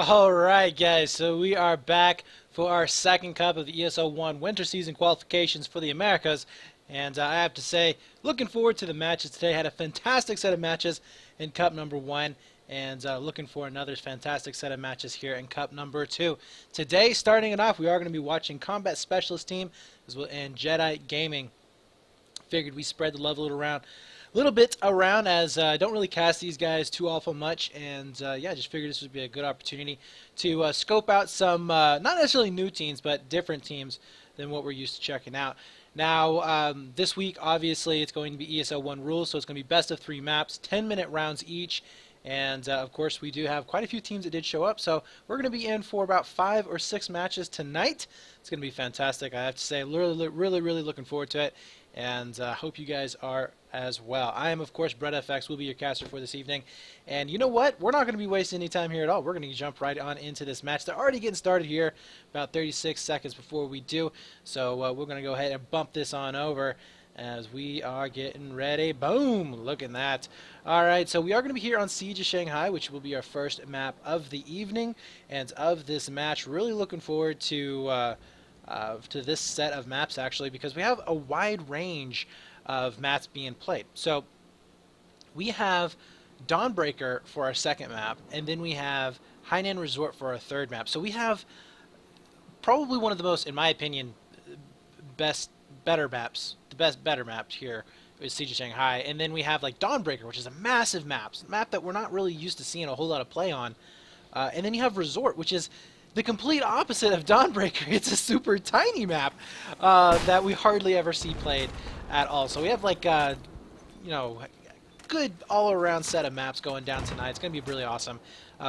Alright guys, so we are back for our second cup of the ESL One winter season qualifications for the Americas. And I have to say, looking forward to the matches today. Had a fantastic set of matches in Cup number 1. And looking for another fantastic set of matches here in Cup number 2. Today, starting it off, we are going to be watching Combat Specialist Team as well, and JEDI Gaming. Figured we spread the love a little bit around as I don't really cast these guys too awful much, and yeah, just figured this would be a good opportunity to scope out some not necessarily new teams but different teams than what we're used to checking out. Now this week obviously it's going to be ESL One rules, so it's going to be best of 3 maps, 10-minute rounds each, and of course we do have quite a few teams that did show up, so we're going to be in for about 5 or 6 matches tonight. It's going to be fantastic. I have to say, really looking forward to it, and hope you guys are as well. I am, of course, BreadFX, will be your caster for this evening. And you know what? We're not going to be wasting any time here at all. We're going to jump right on into this match. They're already getting started here about 36 seconds before we do. So we're going to go ahead and bump this on over as we are getting ready. Boom! Look at that. Alright, so we are going to be here on Siege of Shanghai, which will be our first map of the evening and of this match. Really looking forward to this set of maps, actually, because we have a wide range of maps being played. So we have Dawnbreaker for our second map, and then we have Hainan Resort for our third map. So we have probably one of the most, in my opinion, better maps here is Siege of Shanghai, and then we have like Dawnbreaker, which is a massive map that we're not really used to seeing a whole lot of play on, and then you have Resort, which is the complete opposite of Dawnbreaker. It's a super tiny map that we hardly ever see played at all. So we have like you know, good all-around set of maps going down tonight. It's going to be really awesome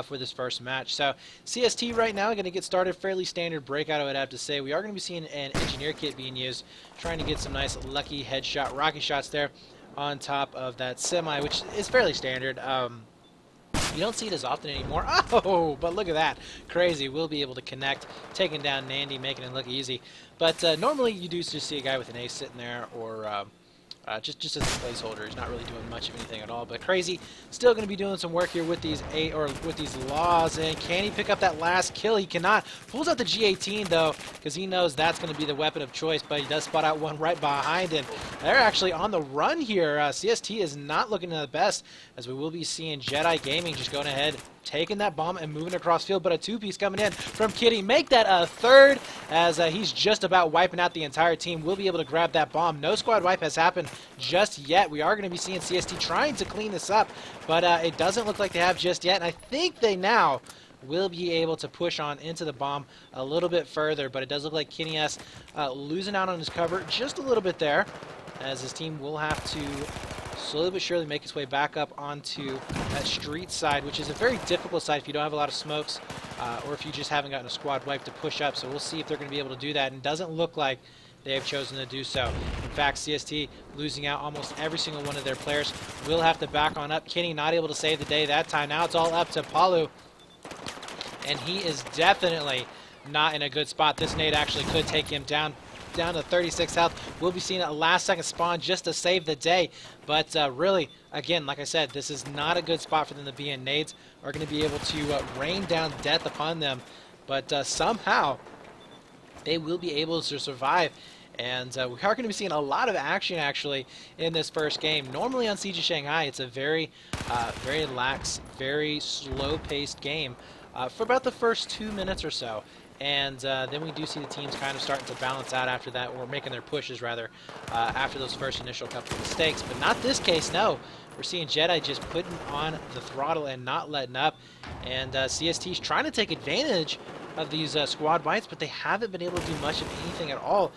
for this first match. So CST right now going to get started. Fairly standard breakout, I would have to say. We are going to be seeing an engineer kit being used, trying to get some nice lucky headshot rocket shots there on top of that semi, which is fairly standard. You don't see it as often anymore. Oh, but look at that. Crazy. We'll be able to connect, taking down Nandy, making it look easy. But normally you do just see a guy with an ace sitting there, or just as a placeholder. He's not really doing much of anything at all. But Crazy still going to be doing some work here with these laws. And can he pick up that last kill? He cannot. Pulls out the G18 though, because he knows that's going to be the weapon of choice. But he does spot out one right behind him. They're actually on the run here. CST is not looking at the best, as we will be seeing JEDI Gaming just going ahead, taking that bomb and moving across field, but a 2-piece coming in from Kitty. Make that a third, as he's just about wiping out the entire team. We'll be able to grab that bomb. No squad wipe has happened just yet. We are going to be seeing CST trying to clean this up, but it doesn't look like they have just yet, and I think they now will be able to push on into the bomb a little bit further, but it does look like Kenny S losing out on his cover just a little bit there, as his team will have to slowly but surely make its way back up onto that street side, which is a very difficult side if you don't have a lot of smokes, or if you just haven't gotten a squad wipe to push up. So we'll see if they're going to be able to do that, and it doesn't look like they have chosen to do so. In fact, CST losing out almost every single one of their players. Will have to back on up. Kenny not able to save the day that time. Now it's all up to Palu, and he is definitely not in a good spot. This nade actually could take him down to 36 health. We'll be seeing a last-second spawn just to save the day. But really, again, like I said, this is not a good spot for them to be in. Nades are going to be able to rain down death upon them. But somehow, they will be able to survive. And we are going to be seeing a lot of action, actually, in this first game. Normally on Siege of Shanghai, it's a very lax, very slow-paced game for about the first 2 minutes or so. And then we do see the teams kind of starting to balance out after that, or making their pushes, rather, after those first initial couple of mistakes. But not this case, no. We're seeing JEDI just putting on the throttle and not letting up. And CST's trying to take advantage of these squad wipes, but they haven't been able to do much of anything at all.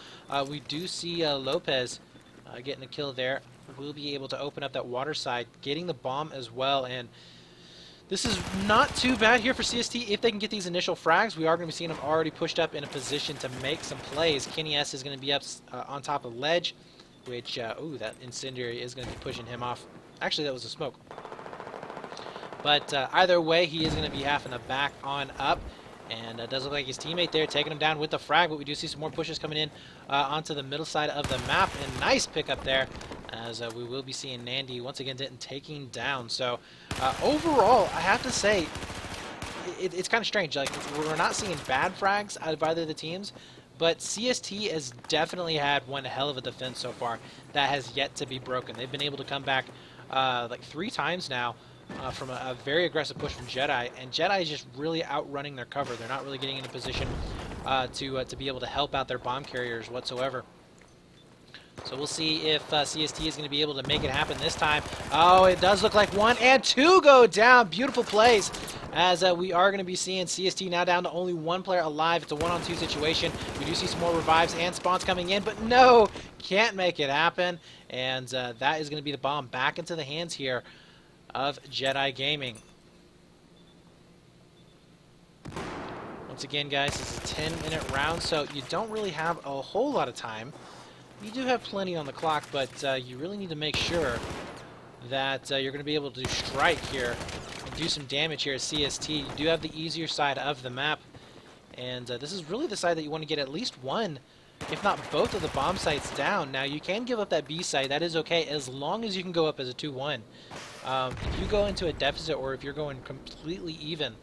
We do see Lopez getting a kill there. We'll be able to open up that water side, getting the bomb as well. And this is not too bad here for CST if they can get these initial frags. We are going to be seeing them already pushed up in a position to make some plays. Kenny S is going to be up on top of the ledge, which, ooh, that incendiary is going to be pushing him off. Actually, that was a smoke. But either way, he is going to be having to back on up. And it does look like his teammate there taking him down with the frag, but we do see some more pushes coming in onto the middle side of the map. And nice pickup there, as we will be seeing Nandy once again taking down. So overall, I have to say, it's kind of strange. Like, we're not seeing bad frags out of either of the teams, but CST has definitely had one hell of a defense so far that has yet to be broken. They've been able to come back like 3 times now from a very aggressive push from JEDI, and JEDI is just really outrunning their cover. They're not really getting into position to be able to help out their bomb carriers whatsoever. So we'll see if CST is going to be able to make it happen this time. Oh, it does look like 1 and 2 go down. Beautiful plays, as we are going to be seeing CST now down to only 1 player alive. It's a 1-on-2 situation. We do see some more revives and spawns coming in, but no, can't make it happen. And that is going to be the bomb back into the hands here of JEDI Gaming. Once again, guys, this is a 10-minute round, so you don't really have a whole lot of time. You do have plenty on the clock, but you really need to make sure that you're going to be able to strike here and do some damage here at CST. You do have the easier side of the map, and this is really the side that you want to get at least 1, if not both of the bomb sites down. Now, you can give up that B site. That is okay, as long as you can go up as a 2-1. If you go into a deficit, or if you're going completely even,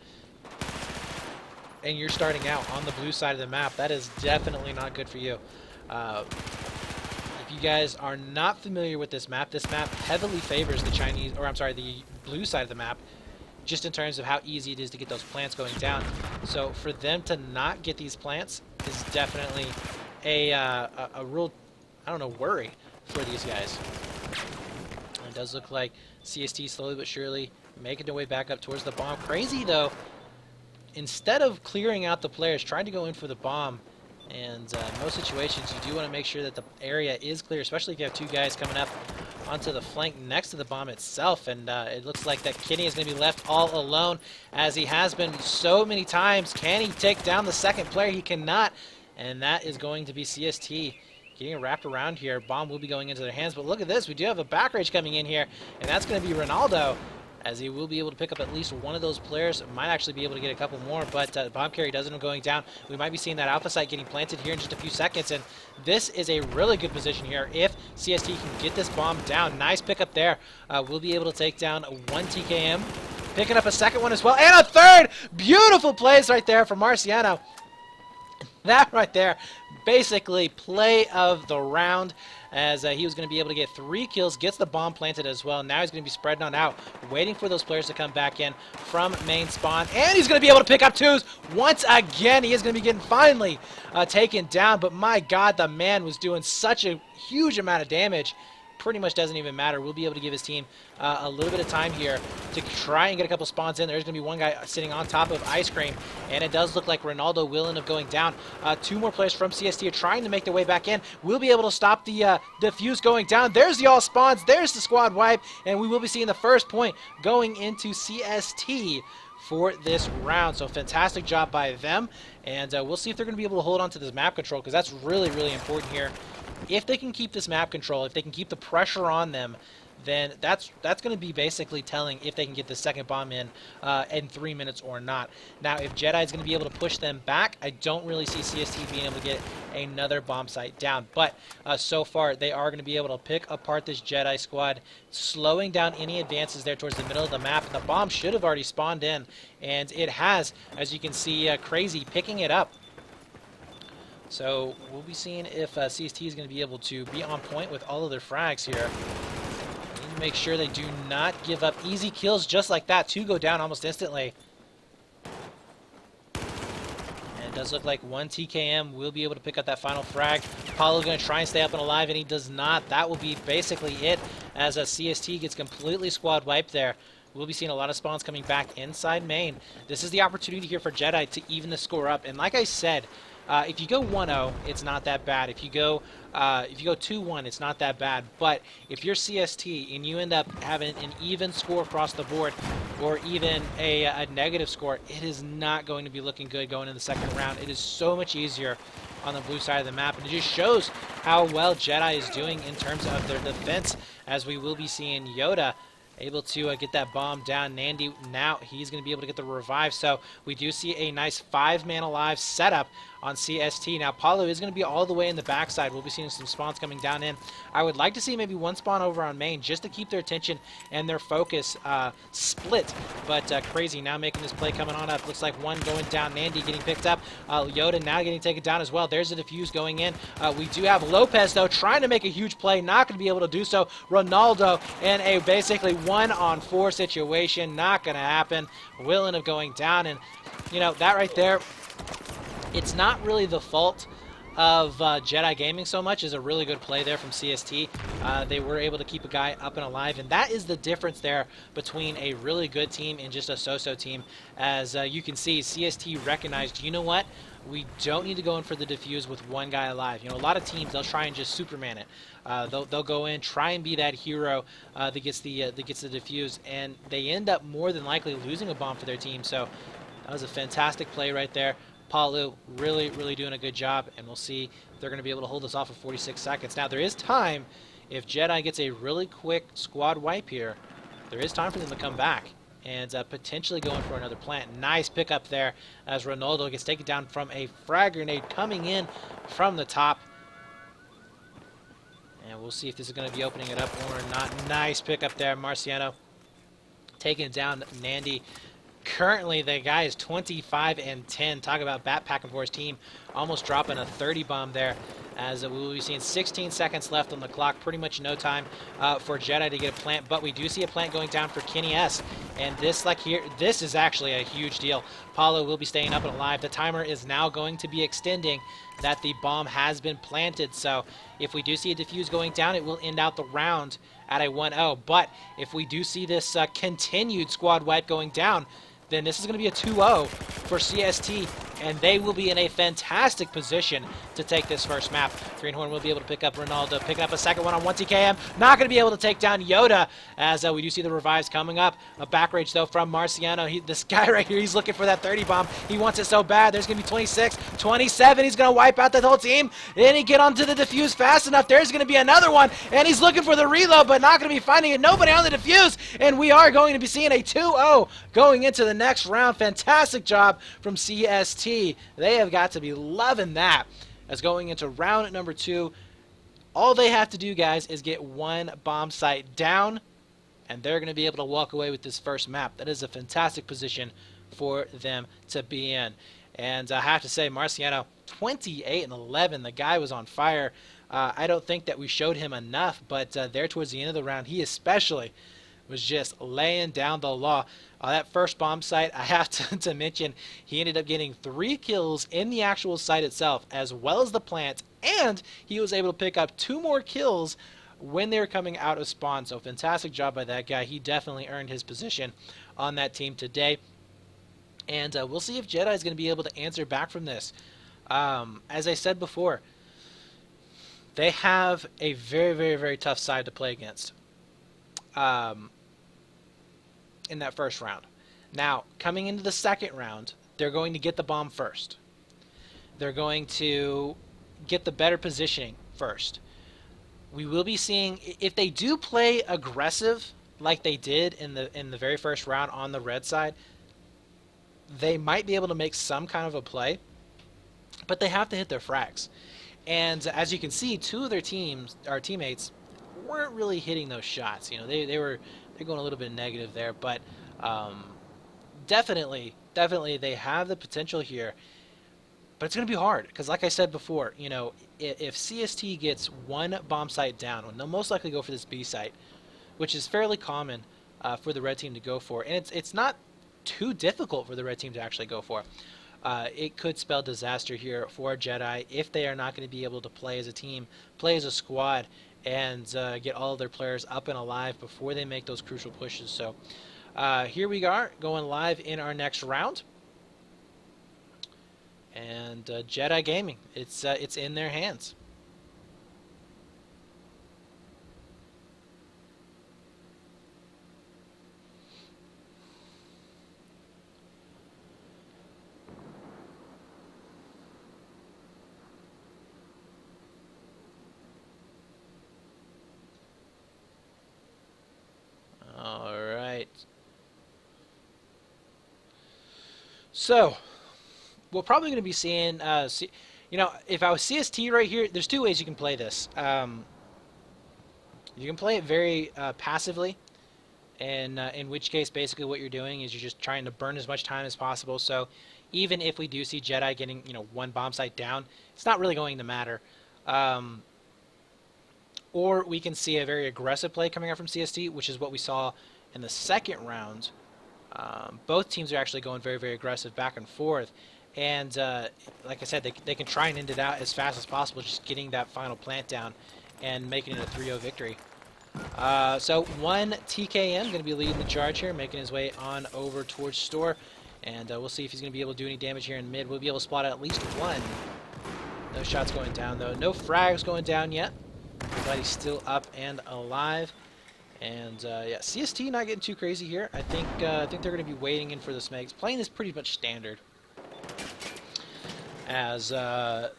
and you're starting out on the blue side of the map, that is definitely not good for you. If you guys are not familiar with this map heavily favors the blue side of the map, just in terms of how easy it is to get those plants going down. So for them to not get these plants is definitely a real, I don't know, worry for these guys. It does look like CST slowly but surely making their way back up towards the bomb. Crazy though, instead of clearing out the players, trying to go in for the bomb. And in most situations, you do want to make sure that the area is clear, especially if you have 2 guys coming up onto the flank next to the bomb itself. And it looks like that Kenny is going to be left all alone, as he has been so many times. Can he take down the second player? He cannot. And that is going to be CST getting wrapped around here. Bomb will be going into their hands. But look at this. We do have a back rage coming in here, and that's going to be Ronaldo, as he will be able to pick up at least 1 of those players. Might actually be able to get a couple more, but bomb carry does end up going down. We might be seeing that alpha site getting planted here in just a few seconds, and this is a really good position here if CST can get this bomb down. Nice pickup there. We'll be able to take down 1 TKM, picking up a second one as well, and a third! Beautiful plays right there from Marciano. That right there, basically play of the round, as he was going to be able to get 3 kills, gets the bomb planted as well. Now he's going to be spreading on out, waiting for those players to come back in from main spawn, and he's going to be able to pick up 2s once again. He is going to be getting finally taken down, but my God, the man was doing such a huge amount of damage. Pretty much doesn't even matter. We'll be able to give his team a little bit of time here to try and get a couple spawns in. There's going to be 1 guy sitting on top of Ice Cream, and it does look like Ronaldo will end up going down. 2 more players from CST are trying to make their way back in. We'll be able to stop the defuse going down. There's the all spawns. There's the squad wipe, and we will be seeing the first point going into CST for this round. So fantastic job by them, and we'll see if they're going to be able to hold on to this map control, because that's really, really important here. If they can keep this map control, if they can keep the pressure on them, then that's going to be basically telling if they can get the second bomb in 3 minutes or not. Now, if JEDI is going to be able to push them back, I don't really see CST being able to get another bomb site down. But so far, they are going to be able to pick apart this JEDI squad, slowing down any advances there towards the middle of the map. The bomb should have already spawned in, and it has, as you can see, Crazy picking it up. So we'll be seeing if CST is going to be able to be on point with all of their frags here. They need to make sure they do not give up easy kills just like that. 2 go down almost instantly. And it does look like 1 TKM will be able to pick up that final frag. Apollo's going to try and stay up and alive, and he does not. That will be basically it, as CST gets completely squad wiped there. We'll be seeing a lot of spawns coming back inside main. This is the opportunity here for JEDI to even the score up. And like I said, if you go 1-0, it's not that bad. If you go 2-1, it's not that bad. But if you're CST and you end up having an even score across the board, or even a negative score, it is not going to be looking good going in the second round. It is so much easier on the blue side of the map, and it just shows how well JEDI is doing in terms of their defense, as we will be seeing Yoda able to get that bomb down. Nandy, now he's going to be able to get the revive. So we do see a nice 5-man alive setup on CST. Now, Paulo is going to be all the way in the backside. We'll be seeing some spawns coming down in. I would like to see maybe one spawn over on main just to keep their attention and their focus split. But Crazy now making this play coming on up. Looks like one going down. Nandy getting picked up. Yoda now getting taken down as well. There's a defuse going in. We do have Lopez, though, trying to make a huge play. Not going to be able to do so. Ronaldo in a basically 1-on-4 situation. Not going to happen. Will end up going down. And, you know, that right there, it's not really the fault of JEDI Gaming so much. Is a really good play there from CST. They were able to keep a guy up and alive, and that is the difference there between a really good team and just a so-so team. As you can see, CST recognized, you know what? We don't need to go in for the defuse with one guy alive. You know, a lot of teams, they'll try and just Superman it. They'll go in, try and be that hero that gets the defuse, and they end up more than likely losing a bomb for their team. So that was a fantastic play right there. Palu really, really doing a good job, and we'll see if they're going to be able to hold this off for 46 seconds. Now, there is time. If JEDI gets a really quick squad wipe here, there is time for them to come back and potentially going for another plant. Nice pickup there as Ronaldo gets taken down from a frag grenade coming in from the top. And we'll see if this is going to be opening it up or not. Nice pickup there, Marciano taking down Nandy. Currently, the guy is 25-10. Talk about backpacking for his team. Almost dropping a 30 bomb there, as we will be seeing 16 seconds left on the clock. Pretty much no time for JEDI to get a plant, but we do see a plant going down for Kenny S. And this, like here, this is actually a huge deal. Paulo will be staying up and alive. The timer is now going to be extending that the bomb has been planted. So if we do see a defuse going down, it will end out the round at a 1-0. But if we do see this continued squad wipe going down, then this is going to be a 2-0 for CST, and they will be in a fantastic position to take this first map. Greenhorn will be able to pick up Ronaldo, picking up a second one on 1TKM. Not going to be able to take down Yoda, as we do see the revives coming up. A back rage, though, from Marciano. This guy right here, he's looking for that 30 bomb. He wants it so bad. There's going to be 26, 27. He's going to wipe out the whole team. Then he get onto the defuse fast enough. There's going to be another one, and he's looking for the reload, but not going to be finding it. Nobody on the defuse, and we are going to be seeing a 2-0 going into the next round. Fantastic job from CST. They have got to be loving that. As going into round number 2, all they have to do, guys, is get one bomb site down, and they're going to be able to walk away with this first map. That is a fantastic position for them to be in. And I have to say, Marciano, 28-11. The guy was on fire. I don't think that we showed him enough, but there towards the end of the round, he especially was just laying down the law. That first bomb site, I have to mention, he ended up getting 3 kills in the actual site itself, as well as the plant, and he was able to pick up 2 more kills when they were coming out of spawn. So fantastic job by that guy. He definitely earned his position on that team today. And we'll see if JEDI is going to be able to answer back from this. As I said before, they have a very, very, very tough side to play against in that first round. Now, coming into the second round, they're going to get the bomb first. They're going to get the better positioning first. We will be seeing, if they do play aggressive like they did in the very first round on the red side, they might be able to make some kind of a play, but they have to hit their frags. And as you can see, 2 of their teammates weren't really hitting those shots. You know, they're going a little bit negative there, but definitely they have the potential here. But it's going to be hard because, like I said before, you know, if CST gets one bomb site down, they'll most likely go for this B site, which is fairly common for the red team to go for, and it's not too difficult for the red team to actually go for. It could spell disaster here for JEDI if they are not going to be able to play as a team, play as a squad, and get all of their players up and alive before they make those crucial pushes. So here we are going live in our next round. And JEDI Gaming, it's in their hands. All So, we're probably going to be seeing, you know, if I was CST right here, there's two ways you can play this. You can play it very passively, and in which case, basically what you're doing is you're just trying to burn as much time as possible. So, even if we do see JEDI getting, you know, one bomb site down, it's not really going to matter. Or we can see a very aggressive play coming out from CST, which is what we saw in the second round. Both teams are actually going very, very aggressive back and forth. And like I said, they can try and end it out as fast as possible, just getting that final plant down and making it a 3-0 victory. So one TKM going to be leading the charge here, making his way on over towards Store. And we'll see if he's going to be able to do any damage here in mid. We'll be able to spot at least one. No shots going down, though. No frags going down yet. But he's still up and alive. And yeah, CST not getting too crazy here. I think they're going to be waiting in for the Smegs. Playing is pretty much standard. As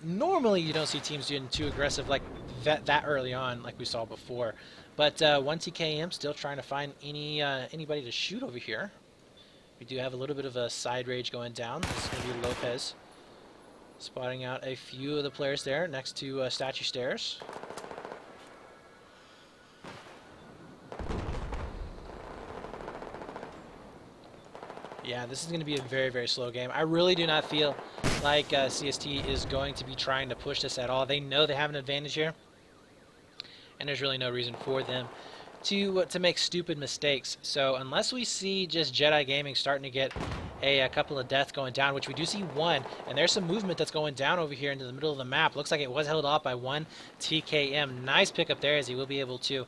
normally you don't see teams doing too aggressive like that early on, like we saw before. But one TKM still trying to find anybody to shoot over here. We do have a little bit of a side rage going down. This is going to be Lopez spotting out a few of the players there next to Statue Stairs. Yeah, this is going to be a very, very slow game. I really do not feel like CST is going to be trying to push this at all. They know they have an advantage here, and there's really no reason for them to make stupid mistakes. So unless we see just JEDI Gaming starting to get a couple of deaths going down, which we do see one, and there's some movement that's going down over here into the middle of the map. Looks like it was held off by one TKM. Nice pickup there, as he will be able to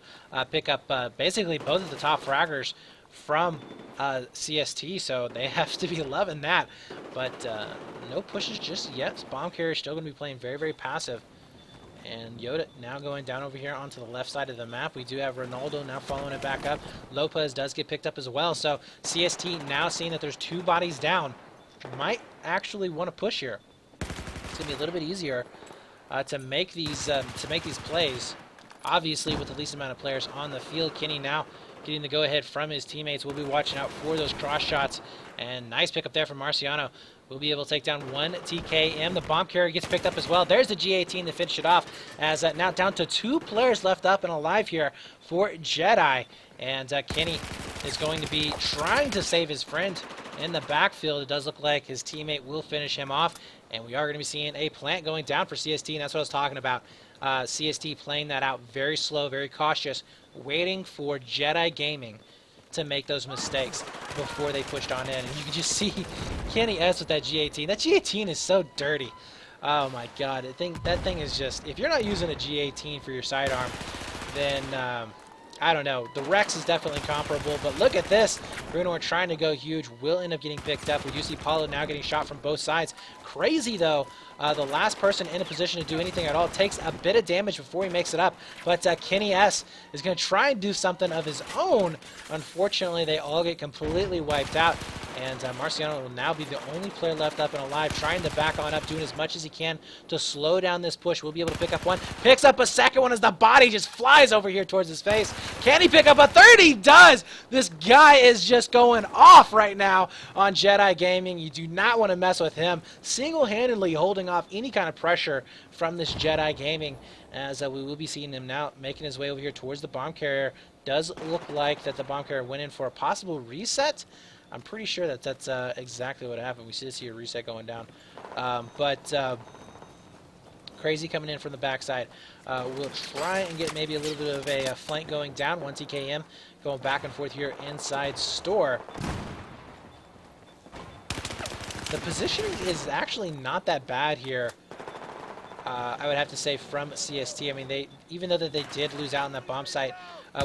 pick up basically both of the top fraggers from CST, so they have to be loving that. But no pushes just yet. Bomb carrier still going to be playing very, very passive. And Yoda now going down over here onto the left side of the map. We do have Ronaldo now following it back up. Lopez does get picked up as well. So CST now seeing that there's two bodies down, might actually want to push here. It's going to be a little bit easier to make these plays. Obviously, with the least amount of players on the field, Kenny now getting the go-ahead from his teammates. We'll be watching out for those cross shots. And nice pickup there from Marciano. We'll be able to take down one TKM. The bomb carrier gets picked up as well. There's the G18 to finish it off, as now down to two players left up and alive here for JEDI. And Kenny is going to be trying to save his friend in the backfield. It does look like his teammate will finish him off. And we are going to be seeing a plant going down for CST, and that's what I was talking about. CST playing that out very slow, very cautious, waiting for JEDI Gaming to make those mistakes before they pushed on in. And you can just see Kenny S with that G18. That G18 is so dirty. Oh my god. That thing is just, if you're not using a G18 for your sidearm, then I don't know. The Rex is definitely comparable, but look at this. Bruno are trying to go huge, will end up getting picked up. We do see Paulo now getting shot from both sides. Crazy though, the last person in a position to do anything at all takes a bit of damage before he makes it up. But Kenny S is going to try and do something of his own. Unfortunately, they all get completely wiped out. And Marciano will now be the only player left up and alive, trying to back on up, doing as much as he can to slow down this push. We'll be able to pick up one. Picks up a second one as the body just flies over here towards his face. Can he pick up a third? He does! This guy is just going off right now on JEDI Gaming. You do not want to mess with him. Single-handedly holding off any kind of pressure from this JEDI Gaming, as we will be seeing him now making his way over here towards the bomb carrier. Does look like that the bomb carrier went in for a possible reset. I'm pretty sure that that's exactly what happened. We see a reset going down. Crazy coming in from the backside. We'll try and get maybe a little bit of a flank going down. One TKM going back and forth here inside Store. The positioning is actually not that bad here. I would have to say from CST. I mean, even though that they did lose out on that bomb site,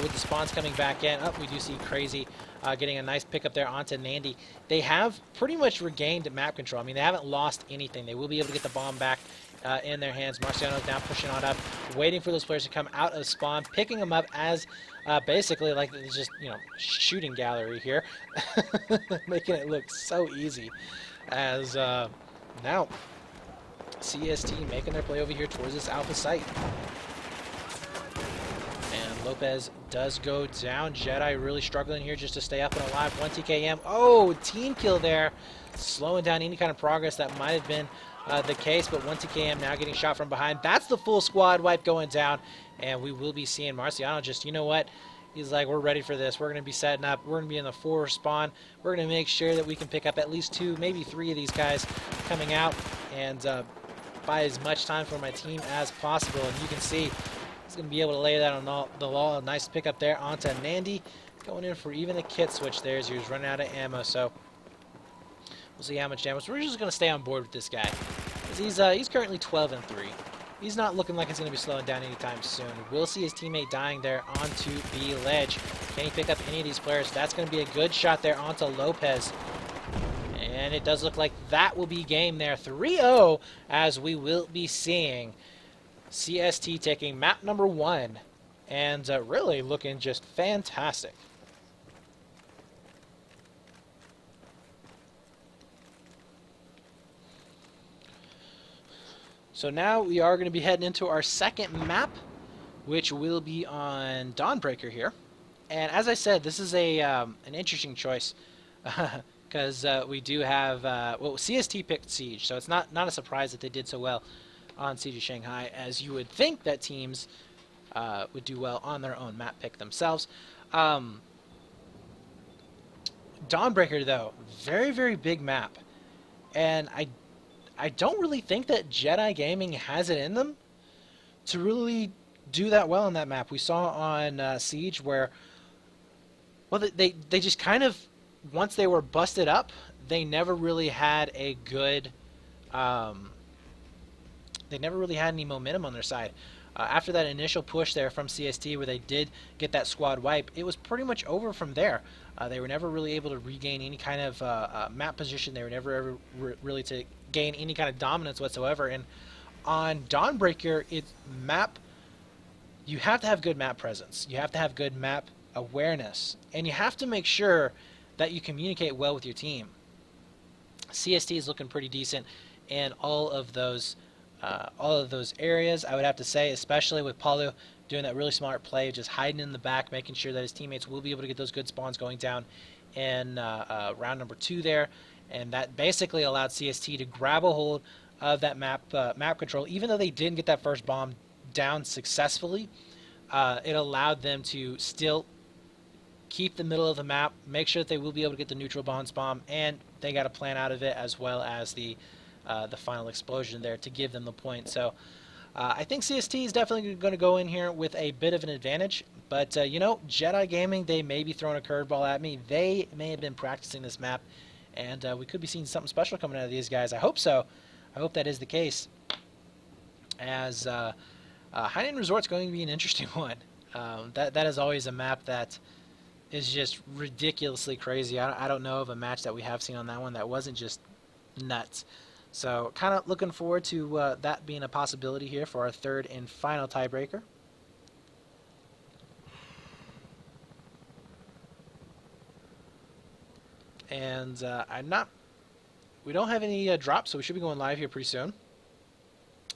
with the spawns coming back in. We do see Crazy getting a nice pickup there onto Nandy. They have pretty much regained map control. I mean, they haven't lost anything. They will be able to get the bomb back in their hands. Marciano's now pushing on up, waiting for those players to come out of spawn, picking them up as basically like it's just, you know, shooting gallery here, making it look so easy. As now CST making their play over here towards this alpha site. And Lopez does go down. JEDI really struggling here just to stay up and alive. 1 TKM. Oh, team kill there. Slowing down any kind of progress that might have been the case, but 1 TKM now getting shot from behind. That's the full squad wipe going down, and we will be seeing Marciano just, you know what? He's like, we're ready for this. We're going to be setting up. We're going to be in the 4 spawn. We're going to make sure that we can pick up at least 2, maybe 3 of these guys coming out and buy as much time for my team as possible. And you can see he's going to be able to lay that on the wall. A nice pickup there onto Nandi. Going in for even a kit switch there as he was running out of ammo. So we'll see how much damage. We're just going to stay on board with this guy. He's currently 12-3. He's not looking like he's going to be slowing down anytime soon. We'll see his teammate dying there onto the ledge. Can he pick up any of these players? That's going to be a good shot there onto Lopez. And it does look like that will be game there. 3-0 as we will be seeing CST taking map number 1 and really looking just fantastic. So now we are going to be heading into our second map, which will be on Dawnbreaker here. And as I said, this is an interesting choice because we do have, well, CST picked Siege, so it's not a surprise that they did so well on Siege of Shanghai, as you would think that teams would do well on their own map pick themselves. Dawnbreaker, though, very, very big map. And I don't really think that JEDI Gaming has it in them to really do that well on that map. We saw on Siege where, well, they just kind of, once they were busted up, they never really had a good, they never really had any momentum on their side. After that initial push there from CST where they did get that squad wipe, it was pretty much over from there. They were never really able to regain any kind of map position. They were never ever really to gain any kind of dominance whatsoever. And on Dawnbreaker, you have to have good map presence. You have to have good map awareness. And you have to make sure that you communicate well with your team. CST is looking pretty decent in all of those areas, I would have to say, especially with Paulo doing that really smart play, just hiding in the back, making sure that his teammates will be able to get those good spawns going down in round number 2 there. And that basically allowed CST to grab a hold of that map control. Even though they didn't get that first bomb down successfully, it allowed them to still keep the middle of the map, make sure that they will be able to get the neutral bombs bomb, and they got a plan out of it, as well as the final explosion there to give them the point. So I think CST is definitely going to go in here with a bit of an advantage. But, you know, JEDI Gaming, they may be throwing a curveball at me. They may have been practicing this map, and we could be seeing something special coming out of these guys. I hope so. I hope that is the case, as Hainan Resort is going to be an interesting one. That is always a map that is just ridiculously crazy. I don't know of a match that we have seen on that one that wasn't just nuts. So kind of looking forward to that being a possibility here for our third and final tiebreaker. And we don't have any drops, so we should be going live here pretty soon.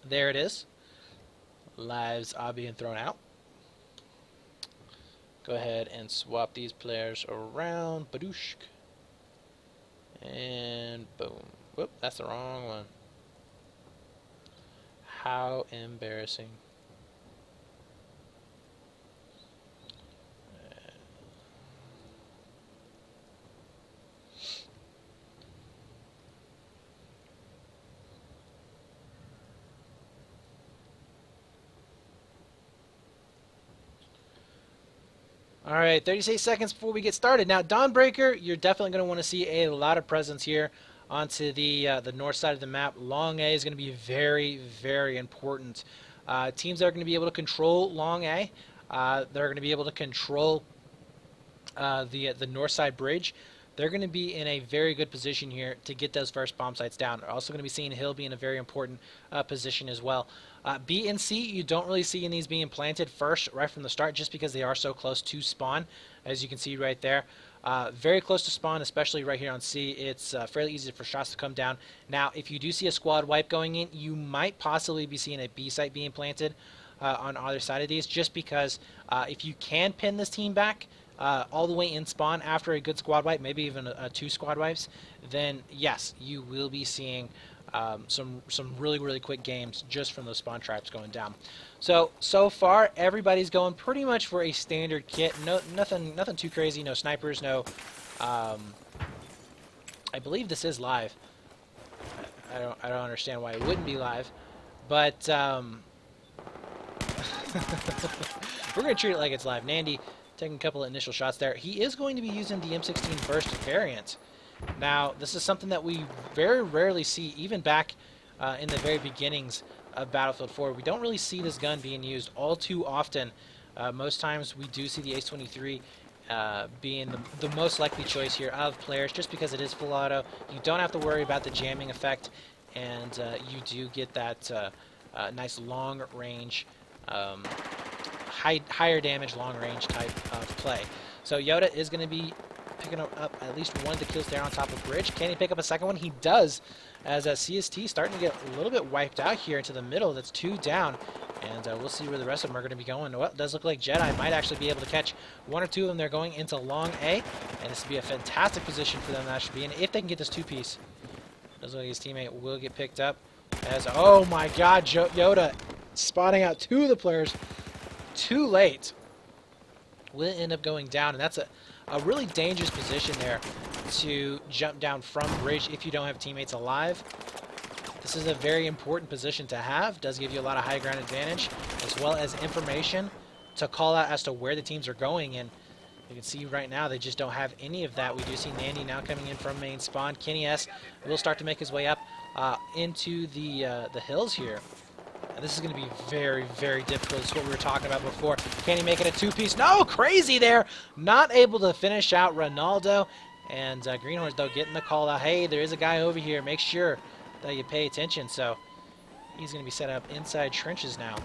There it is. Lives are being thrown out. Go ahead and swap these players around. Badooshk. And boom. Whoop, that's the wrong one. How embarrassing. All right, 36 seconds before we get started. Now, Dawnbreaker, you're definitely going to want to see a lot of presence here onto the north side of the map. Long A is going to be very, very important. Teams that are going to be able to control Long A, they're going to be able to control the north side bridge. They're going to be in a very good position here to get those first bomb sites down. They're also going to be seeing Hill be in a very important position as well. B and C, you don't really see in these being planted first right from the start, just because they are so close to spawn, as you can see right there. Very close to spawn, especially right here on C. It's fairly easy for shots to come down. Now, if you do see a squad wipe going in, you might possibly be seeing a B site being planted. on either side of these, just because if you can pin this team back all the way in spawn after a good squad wipe, maybe even 2 squad wipes, then yes, you will be seeing some really quick games just from those spawn traps going down. So far everybody's going pretty much for a standard kit. Nothing too crazy. No snipers. No. I believe this is live. I don't understand why it wouldn't be live, but we're gonna treat it like it's live. Nandy taking a couple of initial shots there. He is going to be using the M16 burst variant. Now, this is something that we very rarely see, even back in the very beginnings of Battlefield 4. We don't really see this gun being used all too often. Most times we do see the Ace-23 being the most likely choice here of players, just because it is full auto. You don't have to worry about the jamming effect, and you do get that nice long range, higher damage, long range type of play. So Yoda is going to be picking up at least one of the kills there on top of bridge. Can he pick up a second one? He does, as CST starting to get a little bit wiped out here into the middle. That's 2 down, and we'll see where the rest of them are going to be going. Well, it does look like JEDI might actually be able to catch 1 or 2 of them. They're going into long A, and this would be a fantastic position for them to actually be in if they can get this 2-piece. Does look like his teammate will get picked up. As, oh my god, Yoda spotting out 2 of the players too late. Will end up going down, and that's a really dangerous position there to jump down from bridge if you don't have teammates alive. This is a very important position to have. Does give you a lot of high ground advantage, as well as information to call out as to where the teams are going. And you can see right now they just don't have any of that. We do see Nandy now coming in from main spawn. Kenny S will start to make his way up into the hills here. And this is going to be very difficult. This is what we were talking about before. Can he make it a 2-piece? No, crazy there. Not able to finish out Ronaldo. And Greenhorns, though, getting the call out. Hey, there is a guy over here. Make sure that you pay attention. So he's going to be set up inside trenches now.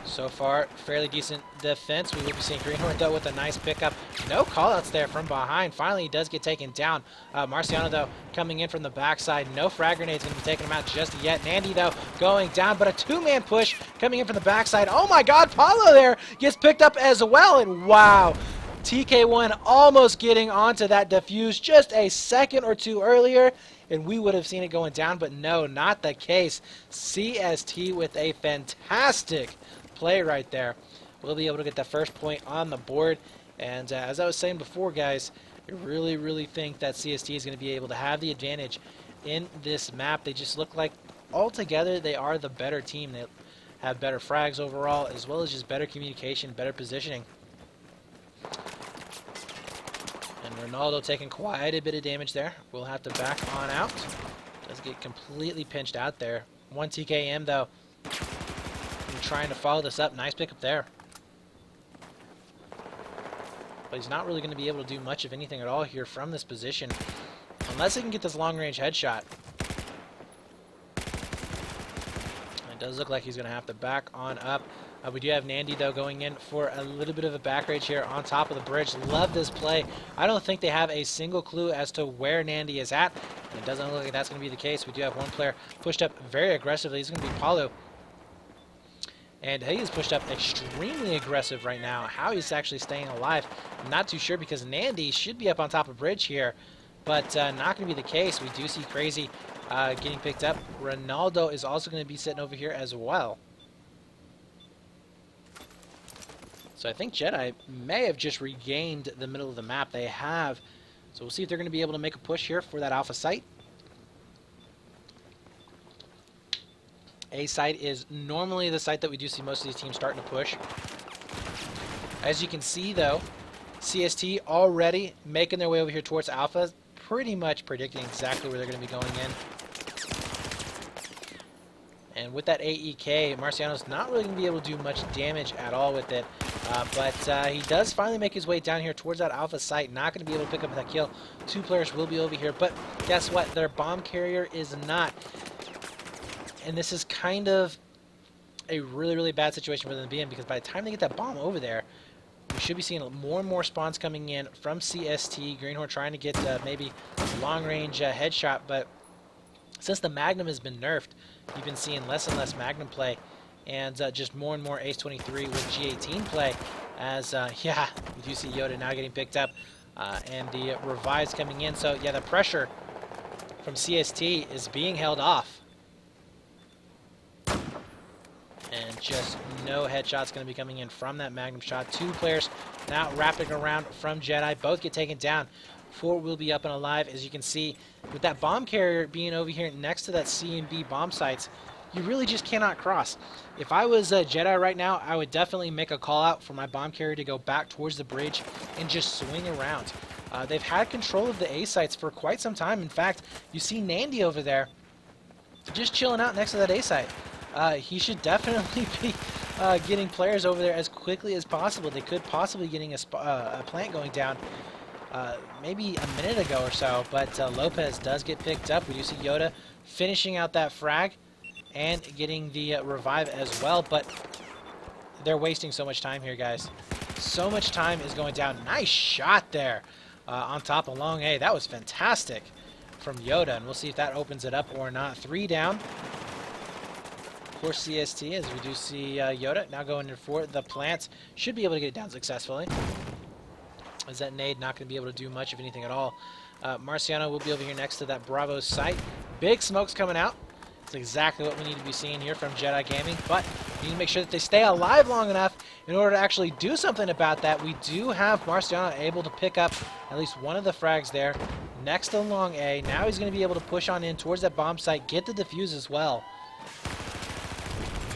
So far, fairly decent defense. We will be seeing Greenhorn, though, with a nice pickup. No callouts there from behind. Finally, he does get taken down. Marciano, though, coming in from the backside. No frag grenades going to be taking him out just yet. Nandy, though, going down, but a 2-man push coming in from the backside. Oh, my God, Paulo there gets picked up as well, and wow. TK1 almost getting onto that defuse just a second or 2 earlier, and we would have seen it going down, but no, not the case. CST with a fantastic play right there. We'll be able to get the first point on the board, and as I was saying before, guys, I really think that CST is going to be able to have the advantage in this map. They just look like altogether they are the better team. They have better frags overall, as well as just better communication, better positioning. And Ronaldo taking quite a bit of damage there. We'll have to back on out. Does get completely pinched out there. 1 TKM though. Trying to follow this up. Nice pickup there. But he's not really going to be able to do much of anything at all here from this position, unless he can get this long-range headshot. It does look like he's going to have to back on up. We do have Nandy, though, going in for a little bit of a back rage here on top of the bridge. Love this play. I don't think they have a single clue as to where Nandy is at, and it doesn't look like that's going to be the case. We do have one player pushed up very aggressively. He's going to be Paulo. And he is pushed up extremely aggressive right now. How he's actually staying alive, I'm not too sure, because Nandy should be up on top of bridge here, but not going to be the case. We do see Crazy getting picked up. Ronaldo is also going to be sitting over here as well. So I think JEDI may have just regained the middle of the map. They have. So we'll see if they're going to be able to make a push here for that alpha site. A site is normally the site that we do see most of these teams starting to push. As you can see, though, CST already making their way over here towards alpha, pretty much predicting exactly where they're going to be going in. And with that AEK, Marciano's not really going to be able to do much damage at all with it. But he does finally make his way down here towards that alpha site. Not going to be able to pick up that kill. 2 players will be over here. But guess what? Their bomb carrier is not. And this is kind of a really bad situation for them to be in, because by the time they get that bomb over there, We should be seeing more and more spawns coming in from CST. Greenhorn trying to get maybe long-range headshot, but since the Magnum has been nerfed, you've been seeing less and less Magnum play, and just more and more Ace 23 with G18 play. As yeah, we do see Yoda now getting picked up, and the revives coming in. So yeah, the pressure from CST is being held off. And just no headshots going to be coming in from that Magnum shot. Two players now wrapping around from JEDI. Both get taken down. 4 will be up and alive. As you can see, with that bomb carrier being over here next to that C and B bomb sites, you really just cannot cross. If I was JEDI right now, I would definitely make a call out for my bomb carrier to go back towards the bridge and just swing around. They've had control of the A sites for quite some time. In fact, you see Nandy over there just chilling out next to that A site. He should definitely be getting players over there as quickly as possible. They could possibly getting a plant going down maybe a minute ago or so, but Lopez does get picked up. We do see Yoda finishing out that frag and getting the revive as well, but they're wasting so much time here, guys. So much time is going down. Nice shot there on top of long A. That was fantastic from Yoda, and we'll see if that opens it up or not. 3 down. Of course, CST, as we do see Yoda now going in for the plants. Should be able to get it down successfully. As that nade not going to be able to do much of anything at all. Marciano will be over here next to that Bravo site. Big smokes coming out. That's exactly what we need to be seeing here from JEDI Gaming, but we need to make sure that they stay alive long enough in order to actually do something about that. We do have Marciano able to pick up at least one of the frags there next to long A. Now he's going to be able to push on in towards that bomb site, get the defuse as well.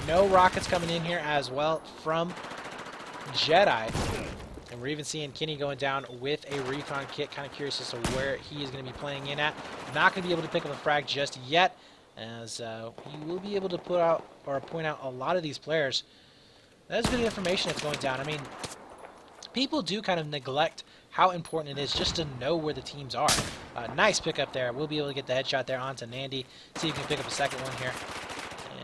No rockets coming in here as well from JEDI. And we're even seeing Kenny going down with a recon kit. Kind of curious as to where he is going to be playing in at. Not going to be able to pick up a frag just yet, as he will be able to put out or point out a lot of these players. That's good information that's going down. I mean, people do kind of neglect how important it is just to know where the teams are. Nice pickup there. We'll be able to get the headshot there onto Nandy. See if we can pick up a second one here.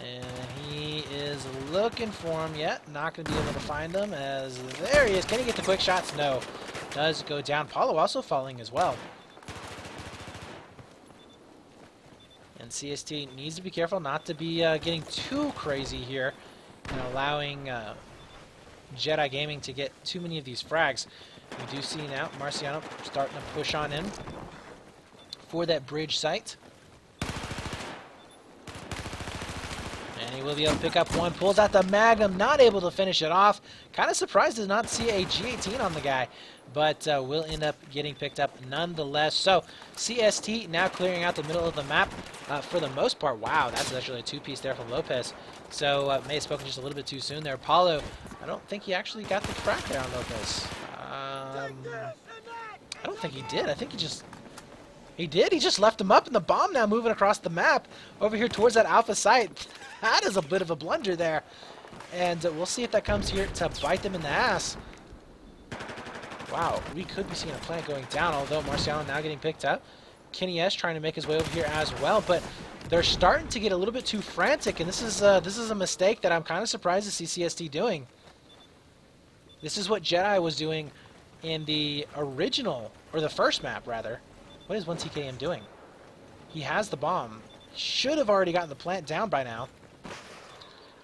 And he is looking for him yet. Not going to be able to find him, as there he is. Can he get the quick shots? No. Does go down. Paulo also falling as well. And CST needs to be careful not to be getting too crazy here and allowing JEDI Gaming to get too many of these frags. We do see now Marciano starting to push on in for that bridge site. And he will be able to pick up one. Pulls out the Magnum, not able to finish it off. Kind of surprised to not see a G18 on the guy, but will end up getting picked up nonetheless. So CST now clearing out the middle of the map for the most part. Wow, that's actually a 2-piece there from Lopez. So may have spoken just a little bit too soon there. Paulo, I don't think he actually got the crack there on Lopez. I don't think he did. I think he did. He just left him up in the bomb now, moving across the map over here towards that alpha site. That is a bit of a blunder there. And we'll see if that comes here to bite them in the ass. Wow, we could be seeing a plant going down, although Marciano now getting picked up. Kenny S trying to make his way over here as well, but they're starting to get a little bit too frantic, and this is a mistake that I'm kind of surprised to see CST doing. This is what JEDI was doing in the original, or the first map, rather. What is 1TKM doing? He has the bomb. Should have already gotten the plant down by now.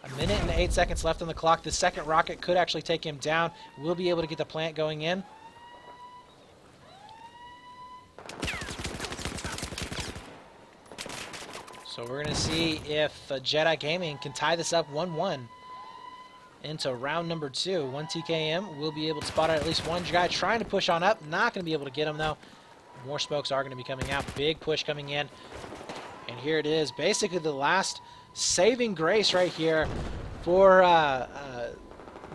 1 minute and 8 seconds left on the clock. The second rocket could actually take him down. We'll be able to get the plant going in. So we're going to see if JEDI Gaming can tie this up 1-1 into round number 2. 1TKM will be able to spot out at least one guy trying to push on up. Not going to be able to get him, though. More smokes are going to be coming out. Big push coming in. And here it is. Basically the last saving grace right here for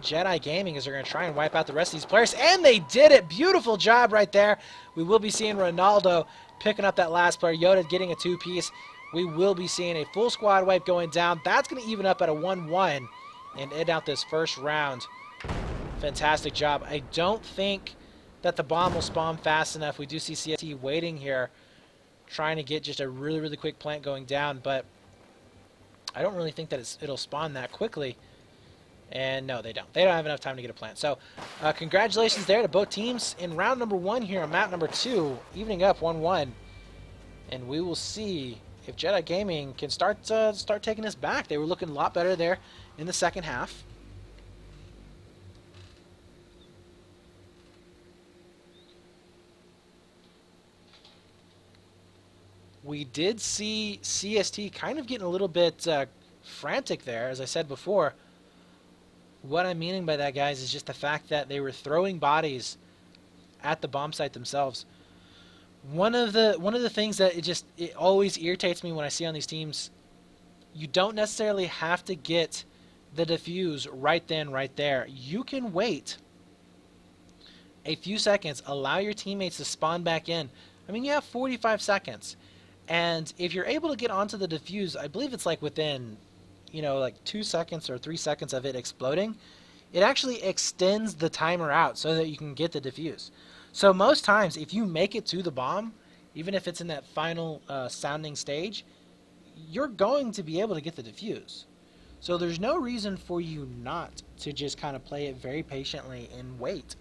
JEDI Gaming, as they're going to try and wipe out the rest of these players. And they did it. Beautiful job right there. We will be seeing Ronaldo picking up that last player. Yoda getting a 2-piece. We will be seeing a full squad wipe going down. That's going to even up at a 1-1 and end out this first round. Fantastic job. I don't think that the bomb will spawn fast enough. We do see CST waiting here, trying to get just a really, really quick plant going down, but I don't really think that it'll spawn that quickly. And no, they don't. They don't have enough time to get a plant. So congratulations there to both teams in round number 1 here on map number 2, evening up 1-1. And we will see if JEDI Gaming can start taking this back. They were looking a lot better there in the second half. We did see CST kind of getting a little bit frantic there, as I said before. What I'm meaning by that, guys, is just the fact that they were throwing bodies at the bomb site themselves. One of the things that it always irritates me when I see on these teams, you don't necessarily have to get the defuse right then, right there. You can wait a few seconds, allow your teammates to spawn back in. I mean, you have 45 seconds. And if you're able to get onto the defuse, I believe it's like within, like 2 seconds or 3 seconds of it exploding, it actually extends the timer out so that you can get the defuse. So most times, if you make it to the bomb, even if it's in that final sounding stage, you're going to be able to get the defuse. So there's no reason for you not to just kind of play it very patiently and wait.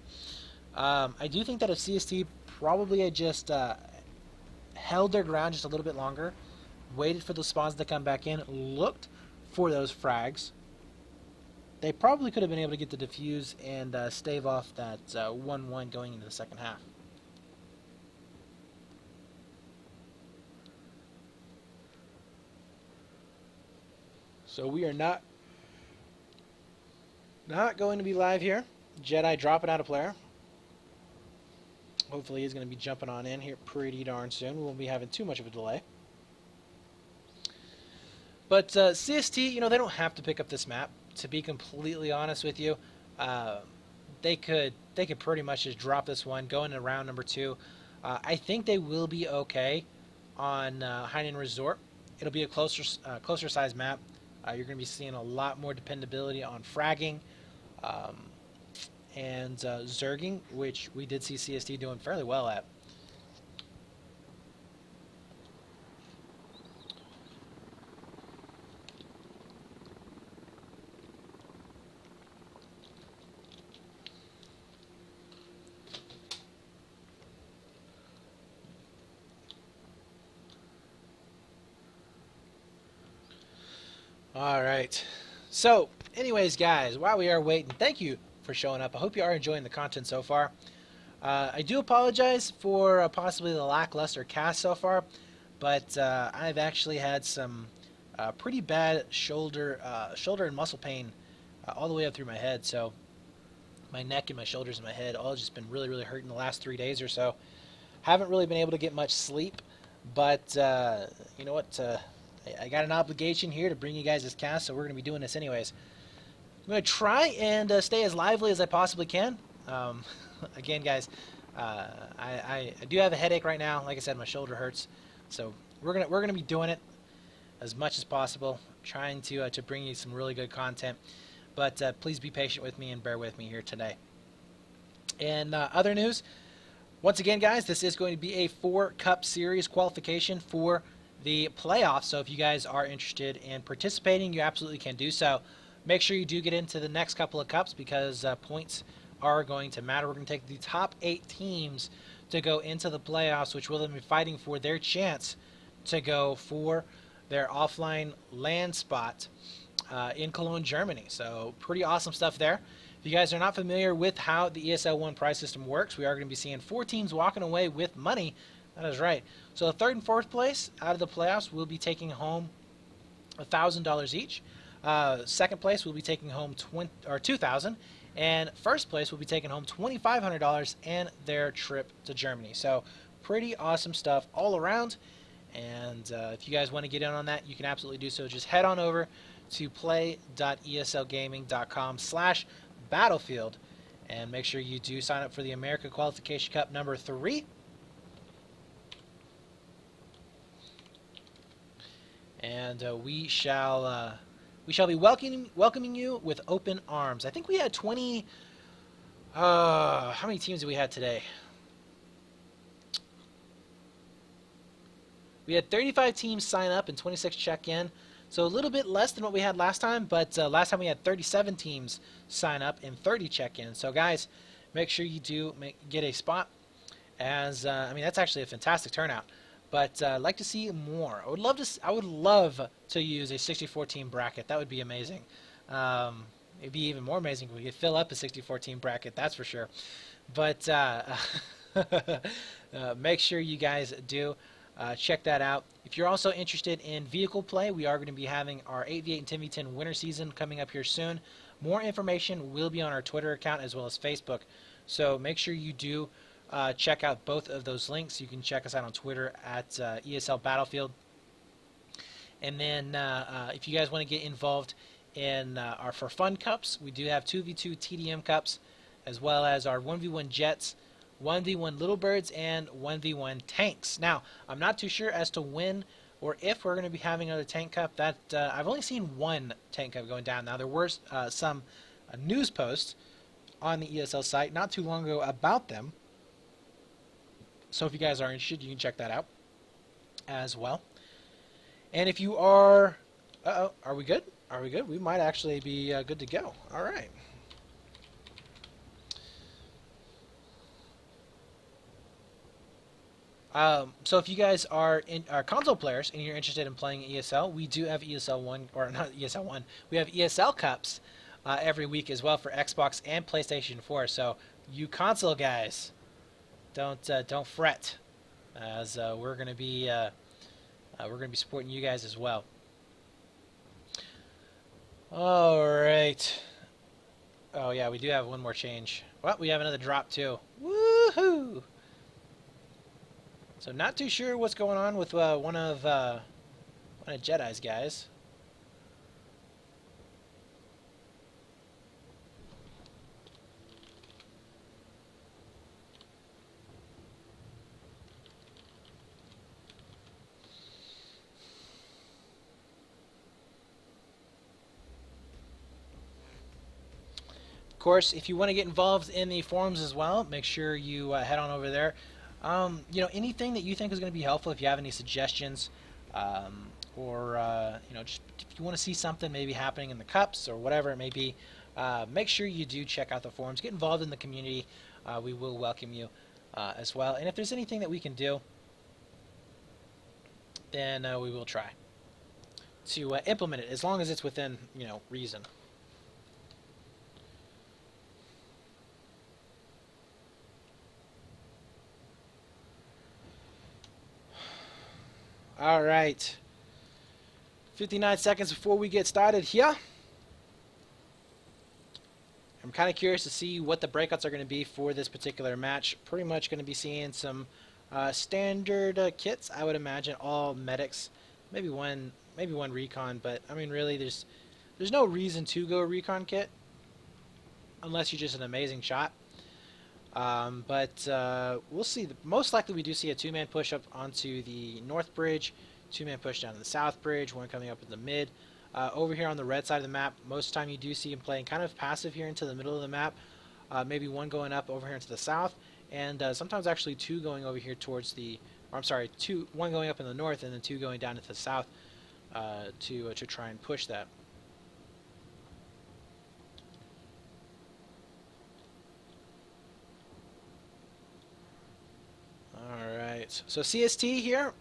I do think that if CST probably had just held their ground just a little bit longer, waited for the spawns to come back in, looked for those frags, they probably could have been able to get the defuse and stave off that 1-1 going into the second half. So we are not going to be live here. JEDI dropping out a player. Hopefully he's going to be jumping on in here pretty darn soon. We won't be having too much of a delay. But CST, they don't have to pick up this map. To be completely honest with you, they could pretty much just drop this one, go into round number 2. I think they will be okay on Hainan Resort. It'll be a closer size map. You're going to be seeing a lot more dependability on fragging and zerging, which we did see CST doing fairly well at. All right. So, anyways, guys, while we are waiting, thank you for showing up. I hope you are enjoying the content so far. I do apologize for possibly the lackluster cast so far, but I've actually had some pretty bad shoulder and muscle pain all the way up through my head. So my neck and my shoulders and my head all just been really, really hurting the last 3 days or so. Haven't really been able to get much sleep, but you know what? I got an obligation here to bring you guys this cast, so we're going to be doing this anyways. I'm going to try and stay as lively as I possibly can. Again, guys, I do have a headache right now. Like I said, my shoulder hurts, so we're gonna be doing it as much as possible, trying to bring you some really good content. But please be patient with me and bear with me here today. And other news, once again, guys, this is going to be a 4-cup series qualification for the playoffs. So if you guys are interested in participating, you absolutely can do so. Make sure you do get into the next couple of cups because points are going to matter. We're going to take the top 8 teams to go into the playoffs, which will then be fighting for their chance to go for their offline land spot in Cologne, Germany. So pretty awesome stuff there. If you guys are not familiar with how the ESL One prize system works, we are going to be seeing 4 teams walking away with money. That is right. So the 3rd and 4th place out of the playoffs will be taking home $1,000 each. 2nd place will be taking home $2,000, and 1st place will be taking home $2,500 and their trip to Germany. So pretty awesome stuff all around. And if you guys want to get in on that, you can absolutely do so. Just head on over to play.eslgaming.com/battlefield and make sure you do sign up for the America Qualification Cup number 3. And we shall be welcoming you with open arms. I think we had 20. How many teams did we have today? We had 35 teams sign up and 26 check in. So a little bit less than what we had last time, but last time we had 37 teams sign up and 30 check in. So guys, make sure you do get a spot, as I mean, that's actually a fantastic turnout. But I'd like to see more. I would love to use a 64 team bracket. That would be amazing. It'd be even more amazing if we could fill up a 64 team bracket, that's for sure. But make sure you guys do check that out. If you're also interested in vehicle play, we are going to be having our 8v8 and 10v10 winter season coming up here soon. More information will be on our Twitter account as well as Facebook. So make sure you do check out both of those links. You can check us out on Twitter at ESL Battlefield. And then if you guys want to get involved in our For Fun Cups, we do have 2v2 TDM Cups, as well as our 1v1 Jets, 1v1 Little Birds, and 1v1 Tanks. Now, I'm not too sure as to when or if we're going to be having another Tank Cup. That I've only seen one Tank Cup going down. Now, there were some news posts on the ESL site not too long ago about them. So if you guys are interested, you can check that out as well. And if you are... Uh-oh, are we good? Are we good? We might actually be good to go. All right. So if you guys are console players and you're interested in playing ESL, we do have ESL One, or not ESL One, we have ESL Cups every week as well for Xbox and PlayStation 4. So you console guys, don't fret, as we're gonna be supporting you guys as well. All right. Oh yeah, we do have one more change. Well, we have another drop too. Woohoo! So not too sure what's going on with one of JEDI's guys. Of course, if you want to get involved in the forums as well, make sure you head on over there. You know, anything that you think is going to be helpful, if you have any suggestions, or you know, just if you want to see something maybe happening in the cups or whatever it may be, make sure you do check out the forums, get involved in the community. We will welcome you as well. And if there's anything that we can do, then we will try to implement it, as long as it's within, you know, reason. All right, 59 seconds before we get started here. I'm kind of curious to see what the breakouts are going to be for this particular match. Pretty much going to be seeing some standard kits, I would imagine, all medics, maybe one recon, but I mean, really, there's no reason to go a recon kit unless you're just an amazing shot. But we'll see. Most likely we do see a two-man push up onto the north bridge, two-man push down to the south bridge, one coming up in the mid. Over here on the red side of the map, most of the time you do see him playing kind of passive here into the middle of the map. Maybe one going up over here into the south, and sometimes actually two going over here towards the, or I'm sorry, one going up in the north and then two going down into the south to try and push that. Alright, so CST here,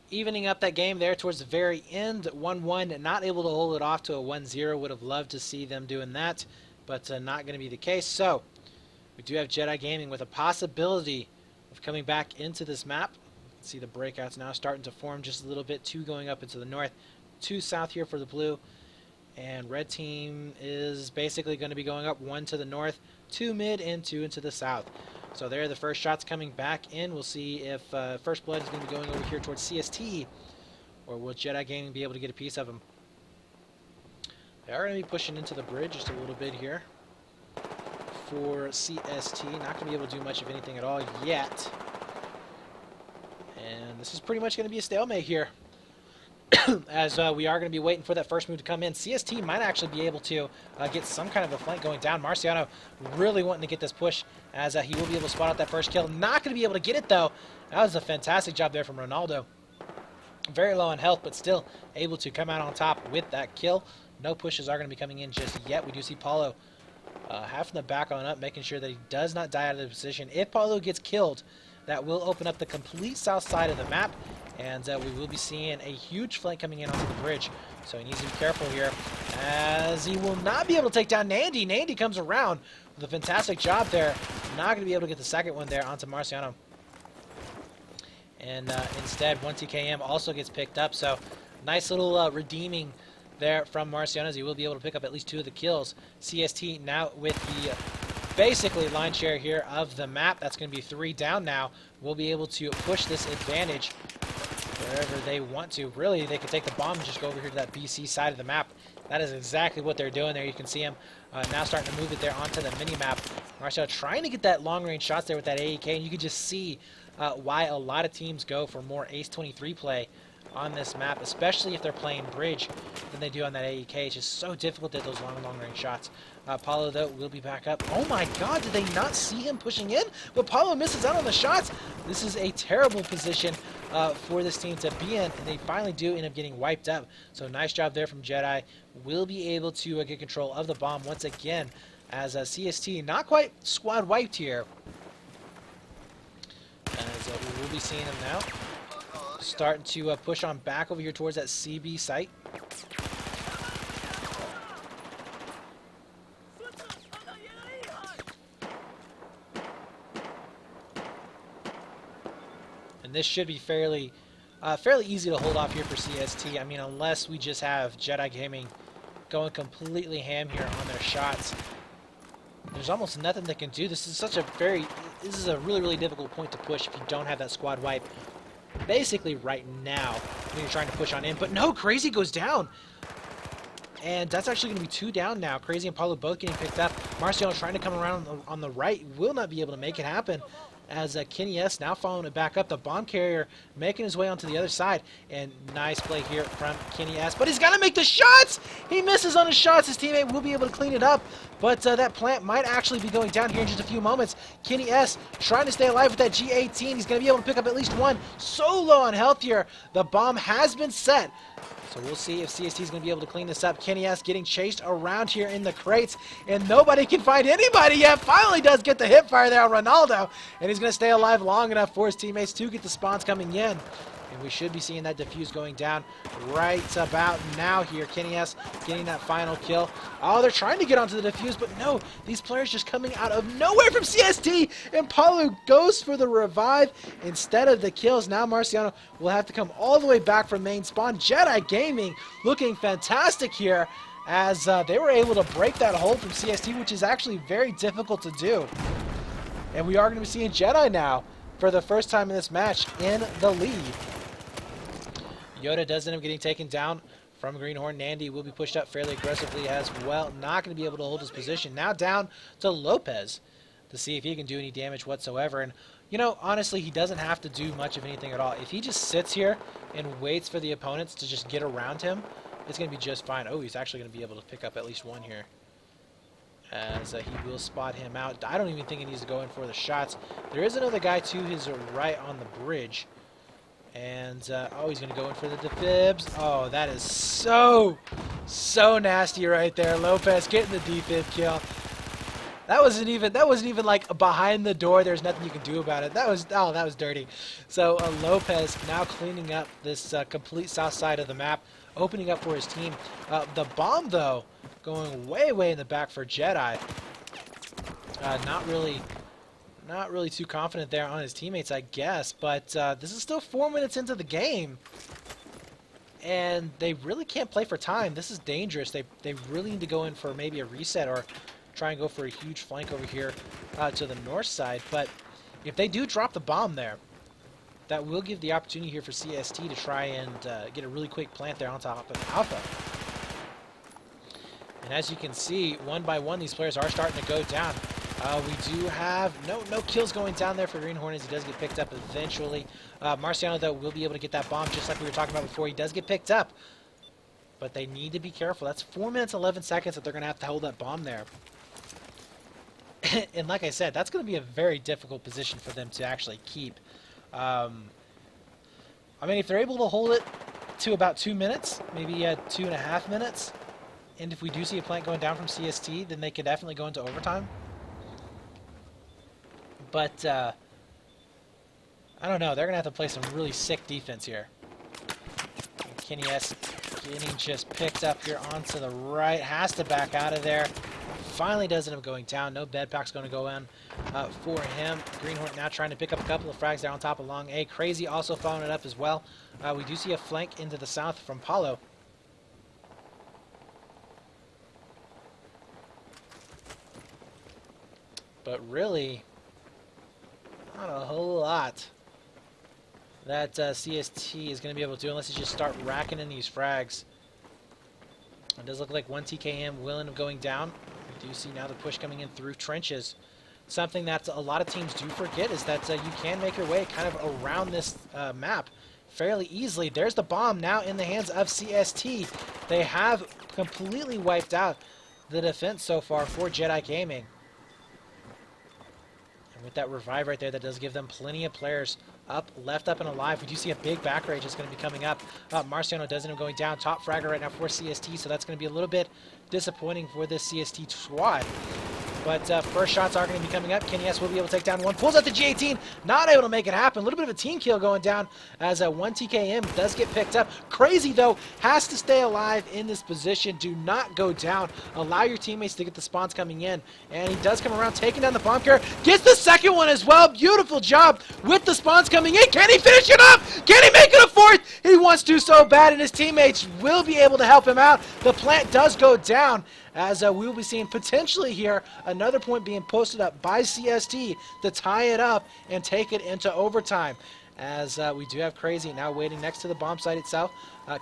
evening up that game there towards the very end, 1-1, not able to hold it off to a 1-0. Would have loved to see them doing that, but not going to be the case. So, we do have JEDI Gaming with a possibility of coming back into this map. See the breakouts now starting to form just a little bit, two going up into the north, two south here for the blue, and red team is basically going to be going up, one to the north, two mid, and two into the south. So there are the first shots coming back in. We'll see if First Blood is going to be going over here towards CST, or will JEDI Gaming be able to get a piece of them. They are going to be pushing into the bridge just a little bit here for CST. Not going to be able to do much of anything at all yet. And this is pretty much going to be a stalemate here, as we are going to be waiting for that first move to come in. CST might actually be able to get some kind of a flank going down. Marciano really wanting to get this push, as he will be able to spot out that first kill. Not going to be able to get it, though. That was a fantastic job there from Ronaldo. Very low on health, but still able to come out on top with that kill. No pushes are going to be coming in just yet. We do see Paulo having to back on up, making sure that he does not die out of the position. If Paulo gets killed, that will open up the complete south side of the map, and we will be seeing a huge flank coming in onto the bridge. So he needs to be careful here, as he will not be able to take down Nandy. Nandy comes around with a fantastic job there. Not going to be able to get the second one there onto Marciano. And instead, 1TKM also gets picked up. So nice little redeeming there from Marciano, as he will be able to pick up at least 2 of the kills. CST now with the basically line share here of the map. That's going to be 3 down now. We'll be able to push this advantage wherever they want to. Really, they could take the bomb and just go over here to that BC side of the map. That is exactly what they're doing there. You can see him now starting to move it there onto the mini-map. Marciano trying to get that long-range shots there with that AEK, and you can just see why a lot of teams go for more Ace-23 play on this map, especially if they're playing bridge than they do on that AEK. It's just so difficult to hit those long-range shots. Paulo, though, will be back up. Oh my god, did they not see him pushing in? But Paulo misses out on the shots. This is a terrible position for this team to be in, and they finally do end up getting wiped up. So nice job there from JEDI. Will be able to get control of the bomb once again, as CST not quite squad wiped here. As we will be seeing him now starting to push on back over here towards that CB site. And this should be fairly easy to hold off here for CST. I mean, unless we just have JEDI Gaming going completely ham here on their shots. There's almost nothing they can do. This is a really difficult point to push if you don't have that squad wipe. Basically right now when you're trying to push on in. But no, Crazy goes down. And that's actually going to be 2 down now. Crazy and Paulo both getting picked up. Marciano trying to come around on the right. Will not be able to make it happen, as Kenny S now following it back up. The bomb carrier making his way onto the other side. And nice play here from Kenny S. But he's got to make the shots! He misses on his shots. His teammate will be able to clean it up. But that plant might actually be going down here in just a few moments. Kenny S trying to stay alive with that G18. He's going to be able to pick up at least 1. So low on health here. The bomb has been set. So we'll see if CST is going to be able to clean this up. Kenny S getting chased around here in the crates, and nobody can find anybody yet. Finally does get the hip fire there on Ronaldo, and he's going to stay alive long enough for his teammates to get the spawns coming in. And we should be seeing that defuse going down right about now here. Kenny S getting that final kill. Oh, they're trying to get onto the defuse, but no. These players just coming out of nowhere from CST. And Paulo goes for the revive instead of the kills. Now Marciano will have to come all the way back from main spawn. JEDI Gaming looking fantastic here, as they were able to break that hold from CST, which is actually very difficult to do. And we are going to be seeing JEDI now for the first time in this match in the lead. Yoda does end up getting taken down from Greenhorn. Nandy will be pushed up fairly aggressively as well. Not going to be able to hold his position. Now down to Lopez to see if he can do any damage whatsoever. And, you know, honestly, he doesn't have to do much of anything at all. If he just sits here and waits for the opponents to just get around him, it's going to be just fine. Oh, he's actually going to be able to pick up at least 1 here, as he will spot him out. I don't even think he needs to go in for the shots. There is another guy to his right on the bridge. And, oh, he's going to go in for the defibs. Oh, that is so nasty right there. Lopez getting the defib kill. That wasn't even like behind the door. There's nothing you can do about it. That was dirty. So Lopez now cleaning up this complete south side of the map, opening up for his team. The bomb, though, going way in the back for JEDI. Not really too confident there on his teammates, I guess. But this is still 4 minutes into the game, and they really can't play for time. This is dangerous. They really need to go in for maybe a reset or try and go for a huge flank over here to the north side. But if they do drop the bomb there, that will give the opportunity here for CST to try and get a really quick plant there on top of Alpha. And as you can see, 1 by 1, these players are starting to go down. We do have no kills going down there for Greenhorn, as he does get picked up eventually. Marciano, though, will be able to get that bomb just like we were talking about before. He does get picked up, but they need to be careful. That's 4 minutes, 11 seconds that they're going to have to hold that bomb there. And like I said, that's going to be a very difficult position for them to actually keep. I mean, if they're able to hold it to about 2 minutes, maybe 2.5 minutes, and if we do see a plant going down from CST, then they could definitely go into overtime. But, I don't know. They're going to have to play some really sick defense here. Kenny S getting just picked up here onto the right. Has to back out of there. Finally does end up going down. No bed pack's going to go in for him. Greenhorn now trying to pick up a couple of frags there on top of long A. Crazy also following it up as well. We do see a flank into the south from Paulo. But really, not a whole lot that CST is going to be able to do unless they just start racking in these frags. It does look like one TKM will end up going down. We do see now the push coming in through trenches. Something that a lot of teams do forget is that you can make your way kind of around this map fairly easily. There's the bomb now in the hands of CST. They have completely wiped out the defense so far for JEDI Gaming. And with that revive right there, that does give them plenty of players up, left, up, and alive. We do see a big back rage that's going to be coming up. Marciano does end up going down. Top fragger right now for CST, so that's going to be a little bit disappointing for this CST squad. But first shots are going to be coming up. Kenny S will be able to take down one. Pulls out the G18. Not able to make it happen. A little bit of a team kill going down as one TKM does get picked up. Crazy, though, has to stay alive in this position. Do not go down. Allow your teammates to get the spawns coming in. And he does come around, taking down the bomb carrier. Gets the second one as well. Beautiful job with the spawns coming in. Can he finish it up? Can he make it a fourth? He wants to so bad, and his teammates will be able to help him out. The plant does go down, as we will be seeing potentially here another point being posted up by CST to tie it up and take it into overtime. As we do have Crazy now waiting next to the bomb site itself.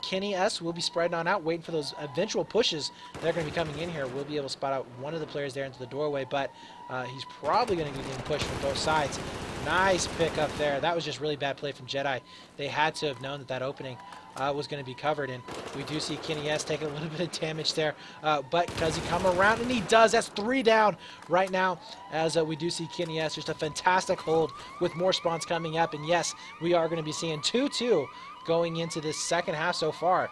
Kenny S will be spreading on out, waiting for those eventual pushes. They're going to be coming in here. We'll be able to spot out one of the players there into the doorway, but he's probably going to be getting pushed from both sides. Nice pick up there. That was just really bad play from JEDI. They had to have known that that opening was going to be covered, and we do see Kenny S taking a little bit of damage there, but does he come around? And he does. That's 3 down right now, as we do see Kenny S just a fantastic hold with more spawns coming up, and yes, we are going to be seeing 2-2 going into this second half so far.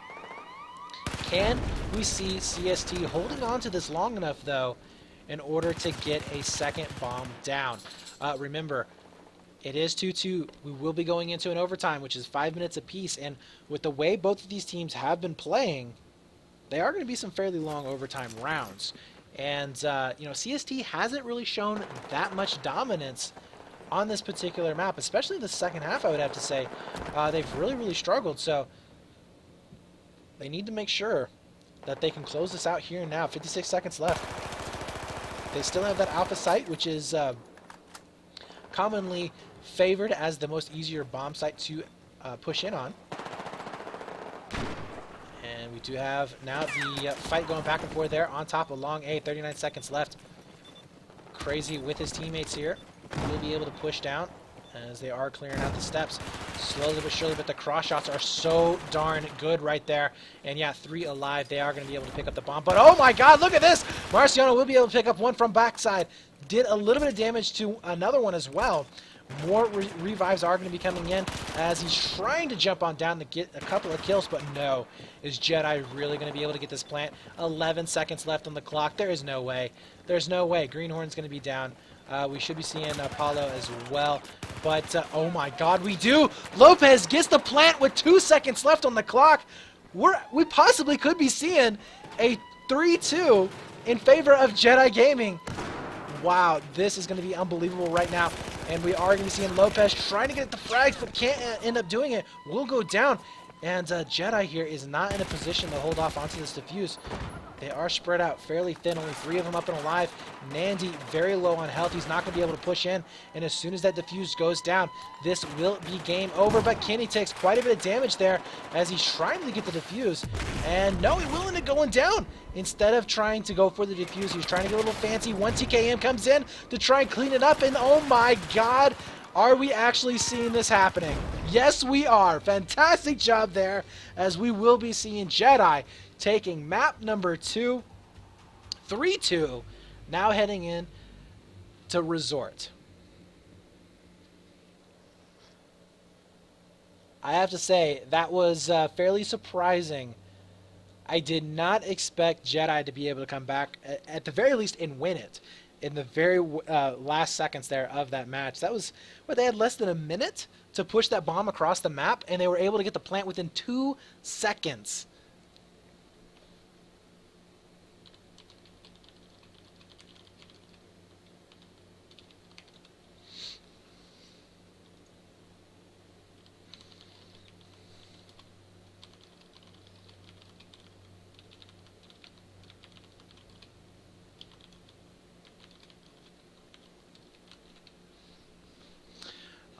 Can we see CST holding on to this long enough, though, in order to get a second bomb down? Remember, it is 2-2. We will be going into an overtime, which is 5 minutes apiece. And with the way both of these teams have been playing, they are going to be some fairly long overtime rounds. And, you know, CST hasn't really shown that much dominance on this particular map, especially in the second half, I would have to say. They've really struggled. So they need to make sure that they can close this out here and now. 56 seconds left. They still have that alpha site, which is commonly favored as the most easier bomb site to push in on. And we do have now the fight going back and forth there on top of long A. 39 seconds left. Crazy with his teammates here. Will be able to push down as they are clearing out the steps slowly but surely, but the cross shots are so darn good right there. And yeah, 3 alive. They are going to be able to pick up the bomb, but oh my god, look at this. Marciano will be able to pick up one from backside. Did a little bit of damage to another one as well. More revives are going to be coming in as he's trying to jump on down to get a couple of kills, but no. Is JEDI really going to be able to get this plant? 11 seconds left on the clock. There is no way. There's no way. Greenhorn's going to be down. We should be seeing Paulo as well. But, oh my god, we do! Lopez gets the plant with 2 seconds left on the clock. We possibly could be seeing a 3-2 in favor of JEDI Gaming. Wow, this is going to be unbelievable right now. And we are going to be seeing Lopez trying to get the frags, but can't end up doing it. Will go down. And JEDI here is not in a position to hold off onto this defuse. They are spread out fairly thin, only 3 of them up and alive. Nandy very low on health. He's not going to be able to push in. And as soon as that defuse goes down, this will be game over. But Kenny takes quite a bit of damage there as he's trying to get the defuse. And no, he will end up going down. Instead of trying to go for the defuse, he's trying to get a little fancy. 1 TKM comes in to try and clean it up. And oh my god, are we actually seeing this happening? Yes, we are. Fantastic job there, as we will be seeing JEDI taking map number 2, 3-2, now heading in to Resort. I have to say, that was fairly surprising. I did not expect JEDI to be able to come back, at the very least, and win it in the very last seconds there of that match. That was what they had less than a minute to push that bomb across the map, and they were able to get the plant within 2 seconds.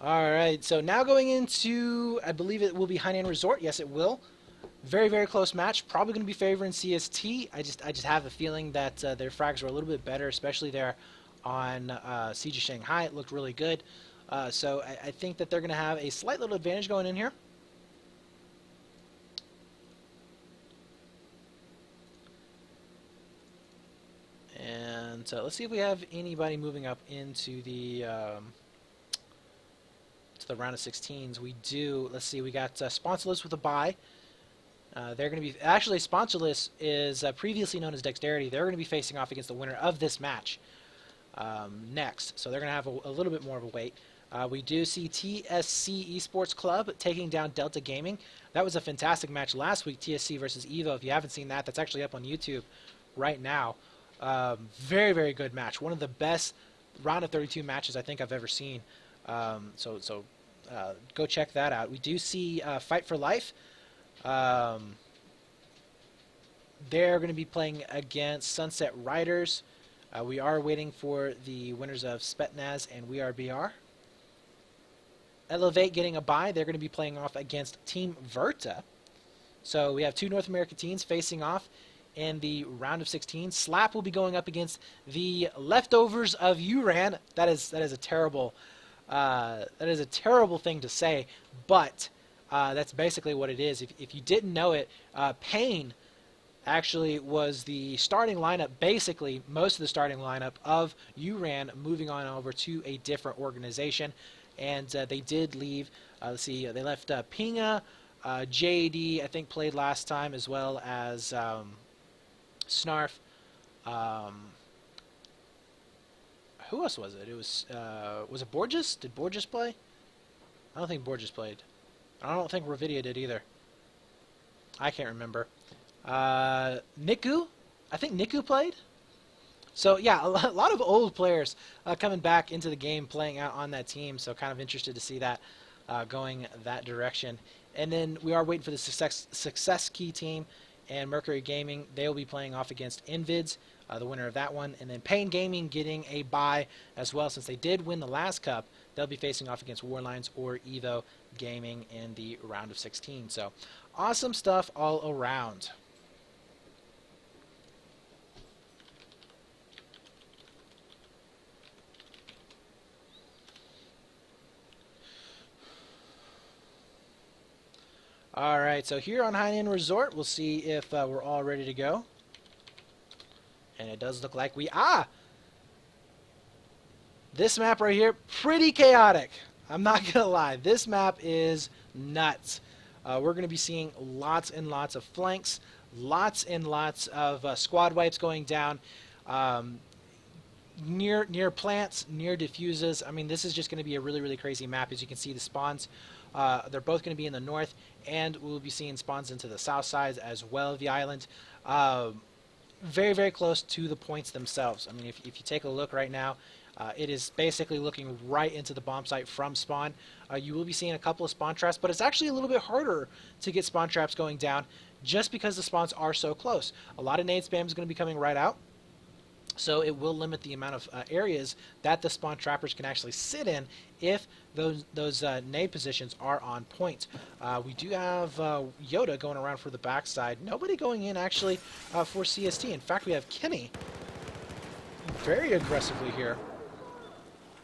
All right, so now going into, I believe it will be Hainan Resort. Yes, it will. Very, very close match. Probably going to be favoring CST. I just have a feeling that their frags were a little bit better, especially there on Siege of Shanghai. It looked really good. So I think that they're going to have a slight little advantage going in here. And let's see if we have anybody moving up into the round of 16s. We do. Let's see. We got Sponsorless with a bye. They're going to be actually Sponsorless is previously known as Dexterity. They're going to be facing off against the winner of this match next. So they're going to have a little bit more of a wait. We do see TSC Esports Club taking down Delta Gaming. That was a fantastic match last week, TSC versus Evo. If you haven't seen that, that's actually up on YouTube right now. Very, very good match. One of the best round of 32 matches I think I've ever seen. So go check that out. We do see Fight for Life. They're going to be playing against Sunset Riders. We are waiting for the winners of Spetnaz and We Are BR. Elevate getting a bye. They're going to be playing off against Team Verta. So we have 2 North American teams facing off in the round of 16. Slap will be going up against the leftovers of URAN. That is a terrible thing to say, but that's basically what it is. If you didn't know it, Payne actually was the starting lineup, basically most of the starting lineup of URAN, moving on over to a different organization, and they did leave. Let's see, they left Pinga, JEDI, I think played last time, as well as Snarf. Who else was it? It was it Borges? Did Borges play? I don't think Borges played. I don't think Ravidia did either. I can't remember. Niku? I think Niku played. So yeah, a lot of old players coming back into the game, playing out on that team. So kind of interested to see that going that direction. And then we are waiting for the Success Key team and Mercury Gaming. They will be playing off against Invids, the winner of that one. And then Payne Gaming getting a bye as well, since they did win the last cup. They'll be facing off against Warlines or Evo Gaming in the round of 16. So awesome stuff all around. All right, so here on Hainan Resort, we'll see if we're all ready to go. And it does look like we are. This map right here, pretty chaotic. I'm not going to lie. This map is nuts. We're going to be seeing lots and lots of flanks, lots and lots of squad wipes going down, near plants, near diffuses. I mean, this is just going to be a really, really crazy map. As you can see, the spawns, they're both going to be in the north, and we'll be seeing spawns into the south sides as well of the island. Very, very close to the points themselves. I mean, if you take a look right now, it is basically looking right into the bomb site from spawn. You will be seeing a couple of spawn traps, but it's actually a little bit harder to get spawn traps going down just because the spawns are so close. A lot of nade spam is going to be coming right out, so it will limit the amount of areas that the spawn trappers can actually sit in if those nade positions are on point. We do have Yoda going around for the backside. Nobody going in actually for CST. In fact, we have Kenny very aggressively here,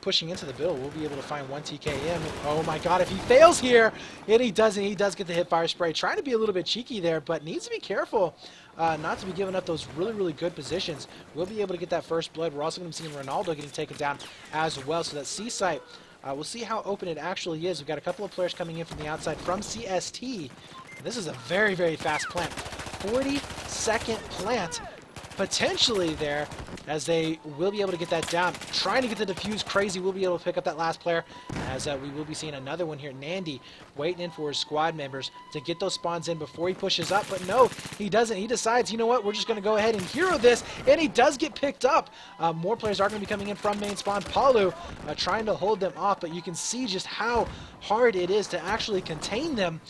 pushing into the build. We'll be able to find one TKM. Oh my god, if he fails here, and he doesn't, he does get the hip fire spray. Trying to be a little bit cheeky there, but needs to be careful not to be giving up those really, really good positions. We'll be able to get that first blood. We're also going to be seeing Ronaldo getting taken down as well. So that C site We'll see how open it actually is. We've got a couple of players coming in from the outside from CST. This is a very, very fast plant. 40-second plant potentially there, as they will be able to get that down. Trying to get the defuse crazy. Will be able to pick up that last player, as we will be seeing another one here. Nandy waiting in for his squad members to get those spawns in before he pushes up, but no, he doesn't. He decides, you know what, we're just going to go ahead and hero this, and he does get picked up. More players are going to be coming in from main spawn. Palu trying to hold them off, but you can see just how hard it is to actually contain them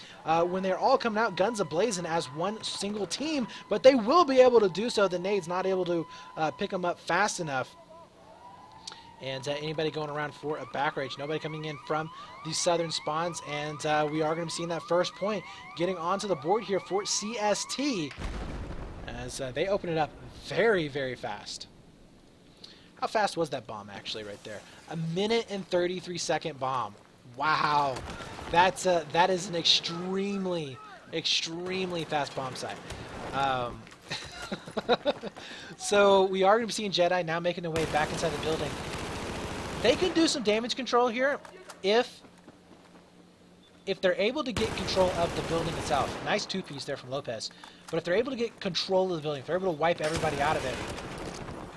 when they're all coming out guns a-blazing as one single team, but they will be able to do so. The nade's not able to pick them up fast enough. And anybody going around for a back rage. Nobody coming in from the southern spawns, and we are going to be seeing that first point getting onto the board here for CST, as they open it up very, very fast. How fast was that bomb actually right there? 1-minute and 33-second bomb. Wow, that is an extremely, extremely fast bomb site. So we are going to be seeing JEDI now making their way back inside the building. They can do some damage control here if they're able to get control of the building itself. Nice two-piece there from Lopez. But if they're able to get control of the building, if they're able to wipe everybody out of it,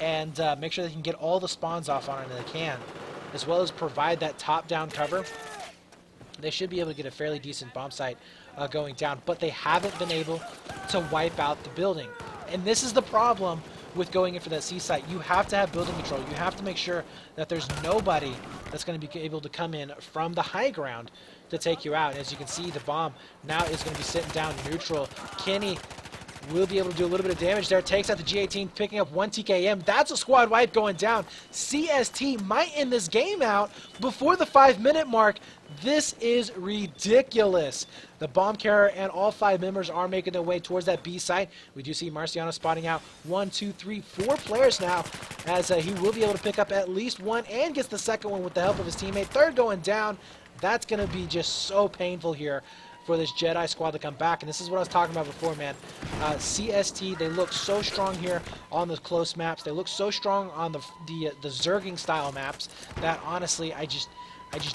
and make sure they can get all the spawns off on it that they can, as well as provide that top-down cover, they should be able to get a fairly decent bomb site going down. But they haven't been able to wipe out the building. And this is the problem with going in for that C site. You have to have building control. You have to make sure that there's nobody that's going to be able to come in from the high ground to take you out. And as you can see, the bomb now is going to be sitting down neutral. Kenny will be able to do a little bit of damage there. Takes out the G18, picking up 1 TKM. That's a squad wipe going down. CST might end this game out before the 5-minute mark. This is ridiculous. The bomb carrier and all 5 members are making their way towards that B site. We do see Marciano spotting out 1, 2, 3, 4 players now, as he will be able to pick up at least one and gets the second one with the help of his teammate. Third going down. That's going to be just so painful here for this JEDI squad to come back. And this is what I was talking about before, man. CST, they look so strong here on the close maps. They look so strong on the Zerging style maps that honestly, I just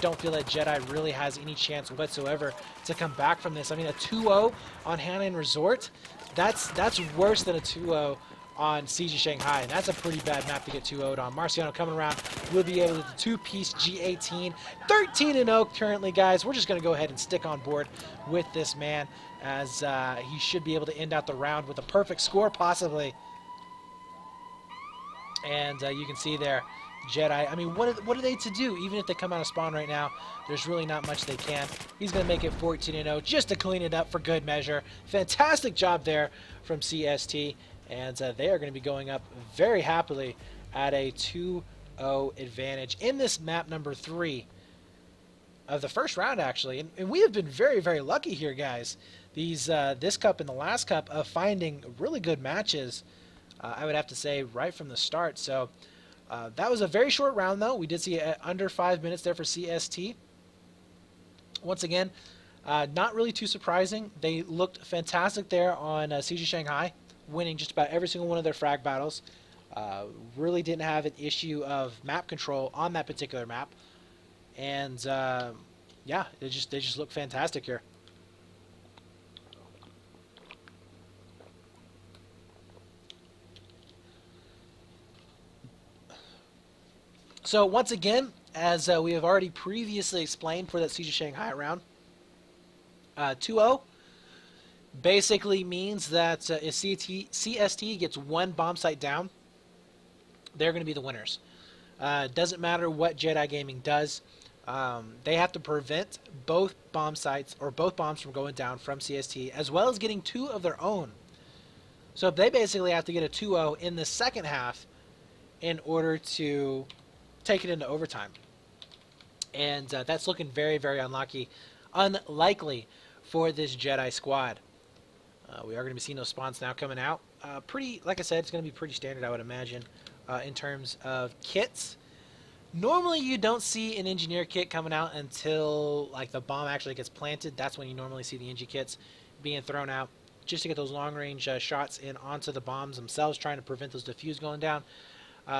don't feel that JEDI really has any chance whatsoever to come back from this. I mean, a 2-0 on Hainan Resort, that's worse than a 2-0 on Siege of Shanghai, and that's a pretty bad map to get 2-0'd on. Marciano coming around will be able to do the two-piece G18. 13-0 currently, guys. We're just going to go ahead and stick on board with this man, as he should be able to end out the round with a perfect score, possibly. And you can see there, JEDI, I mean, what are they to do? Even if they come out of spawn right now, there's really not much they can. He's going to make it 14-0 just to clean it up for good measure. Fantastic job there from CST. And they are going to be going up very happily at a 2-0 advantage in this map number 3 of the first round, actually. And we have been very, very lucky here, guys. This cup and the last cup of finding really good matches, I would have to say, right from the start. So that was a very short round, though. We did see under 5 minutes there for CST. Once again, not really too surprising. They looked fantastic there on Siege of Shanghai, winning just about every single one of their frag battles. Really didn't have an issue of map control on that particular map. And yeah, they just look fantastic here. So once again, as we have already previously explained for that Siege of Shanghai round, 2-0 basically means that if CST gets one bomb site down, they're going to be the winners. Doesn't matter what JEDI Gaming does. They have to prevent both bomb sites or both bombs from going down from CST, as well as getting 2 of their own. So they basically have to get a 2-0 in the second half in order to take it into overtime. And that's looking very, very unlikely for this JEDI squad. We are going to be seeing those spawns now coming out. Pretty, like I said, it's going to be pretty standard, I would imagine, in terms of kits. Normally, you don't see an engineer kit coming out until like the bomb actually gets planted. That's when you normally see the engie kits being thrown out, just to get those long-range shots in onto the bombs themselves, trying to prevent those defuse going down.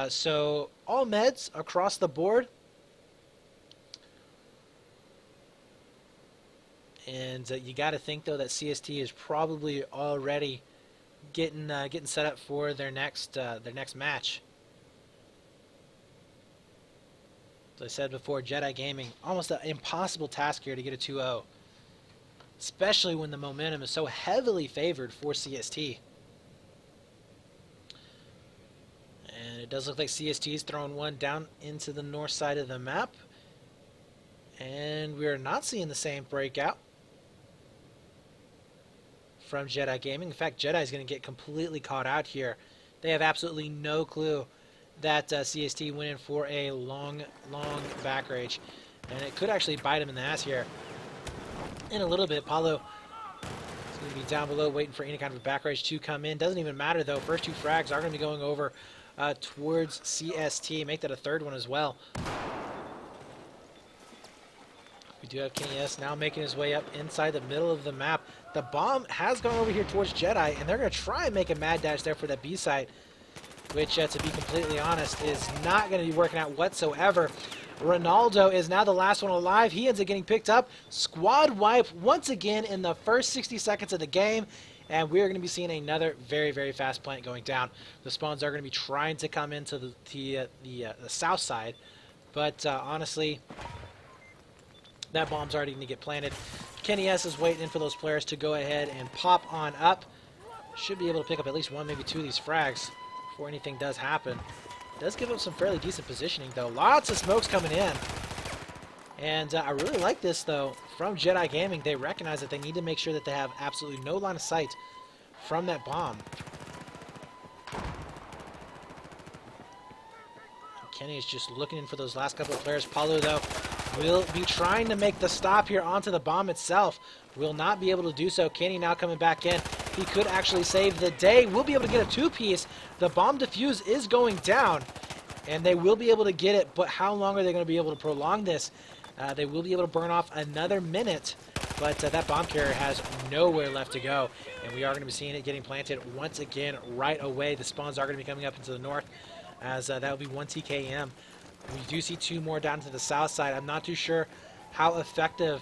So all meds across the board And you got to think though that CST is probably already getting set up for their next match. As I said before, JEDI Gaming, almost an impossible task here to get a 2-0, especially when the momentum is so heavily favored for CST. And it does look like CST is throwing one down into the north side of the map, and we're not seeing the same breakout from JEDI Gaming. In fact, JEDI is going to get completely caught out here. They have absolutely no clue that CST went in for a long back rage, and it could actually bite him in the ass here in a little bit. Paulo is going to be down below waiting for any kind of a back rage to come in. Doesn't even matter though. First two frags are going to be going over towards CST. Make that a third one as well. We do have Kenny S now making his way up inside the middle of the map. The bomb has gone over here towards JEDI, and they're going to try and make a mad dash there for that B site, which, to be completely honest, is not going to be working out whatsoever. Ronaldo is now the last one alive. He ends up getting picked up. Squad wipe once again in the first 60 seconds of the game, and we're going to be seeing another very fast plant going down. The spawns are going to be trying to come into the south side, but honestly, that bomb's already going to get planted. Kenny S is waiting for those players to go ahead and pop on up. Should be able to pick up at least one, maybe two of these frags before anything does happen. Does give up some fairly decent positioning though. Lots of smokes coming in. And I really like this though from JEDI Gaming. They recognize that they need to make sure that they have absolutely no line of sight from that bomb. Kenny is just looking in for those last couple of players. Paulo though will be trying to make the stop here onto the bomb itself. Will not be able to do so. Kenny now coming back in. He could actually save the day. We'll be able to get a two-piece. The bomb defuse is going down, and they will be able to get it, but how long are they going to be able to prolong this? They will be able to burn off another minute, but that bomb carrier has nowhere left to go, and we are going to be seeing it getting planted once again right away. The spawns are going to be coming up into the north, as that will be 1 TKM. We do see two more down to the south side. I'm not too sure how effective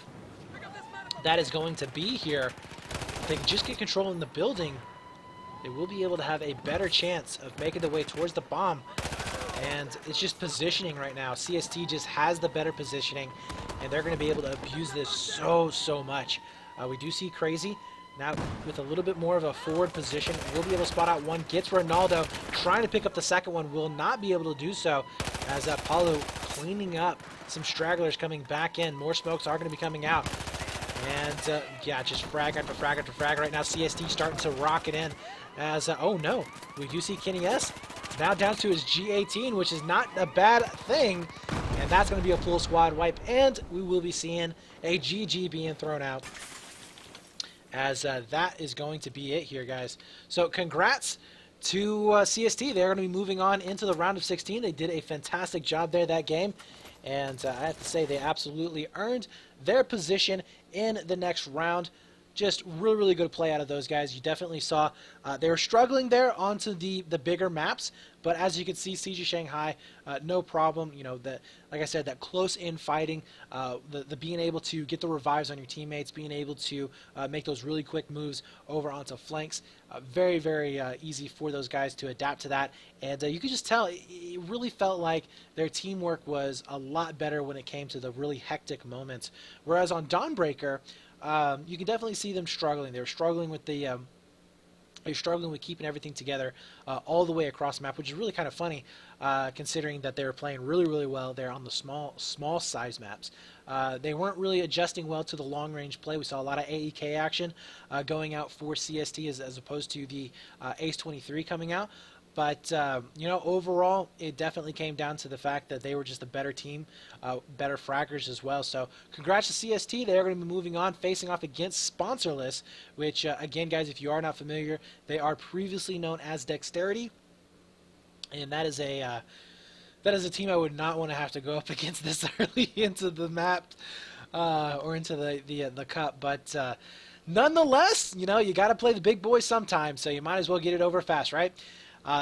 that is going to be here. If they can just get control in the building, they will be able to have a better chance of making their way towards the bomb. And it's just positioning right now. CST just has the better positioning, and they're going to be able to abuse this so much. We do see Crazy now with a little bit more of a forward position. We'll be able to spot out one. Gets Ronaldo. Trying to pick up the second one. Will not be able to do so, as Paulo cleaning up some stragglers coming back in. More smokes are going to be coming out. And yeah, just frag after frag after frag right now. CST starting to rocket in as, oh no, we do see Kenny S now down to his G18, which is not a bad thing. And that's going to be a full squad wipe. And we will be seeing a GG being thrown out, as that is going to be it here, guys. So congrats to CST. They're going to be moving on into the round of 16. They did a fantastic job there that game. And I have to say, they absolutely earned their position in the next round. Just really good play out of those guys. You definitely saw they were struggling there onto the bigger maps, but as you can see, CG Shanghai, no problem. You know, that, like I said, that close-in fighting, the being able to get the revives on your teammates, being able to make those really quick moves over onto flanks, very easy for those guys to adapt to that. And you could just tell it really felt like their teamwork was a lot better when it came to the really hectic moments. Whereas on Dawnbreaker, you can definitely see them struggling. They're struggling with keeping everything together all the way across the map, which is really kind of funny, considering that they were playing really well there on the small size maps. They weren't really adjusting well to the long range play. We saw a lot of AEK action going out for CST as opposed to the Ace 23 coming out. But, you know, overall, it definitely came down to the fact that they were just a better team, better fraggers as well. So, congrats to CST. They're going to be moving on, facing off against Sponsorless, which, again, guys, if you are not familiar, they are previously known as Dexterity. And that is a team I would not want to have to go up against this early into the map or into the cup. But nonetheless, you know, you got to play the big boys sometime, so you might as well get it over fast, right?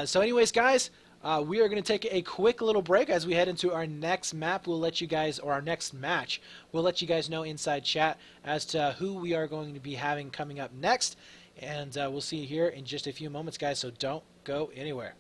So anyways, guys, We are going to take a quick little break as we head into our next map. We'll let you guys, or our next match, we'll let you guys know inside chat as to who we are going to be having coming up next. And we'll see you here in just a few moments, guys, so don't go anywhere.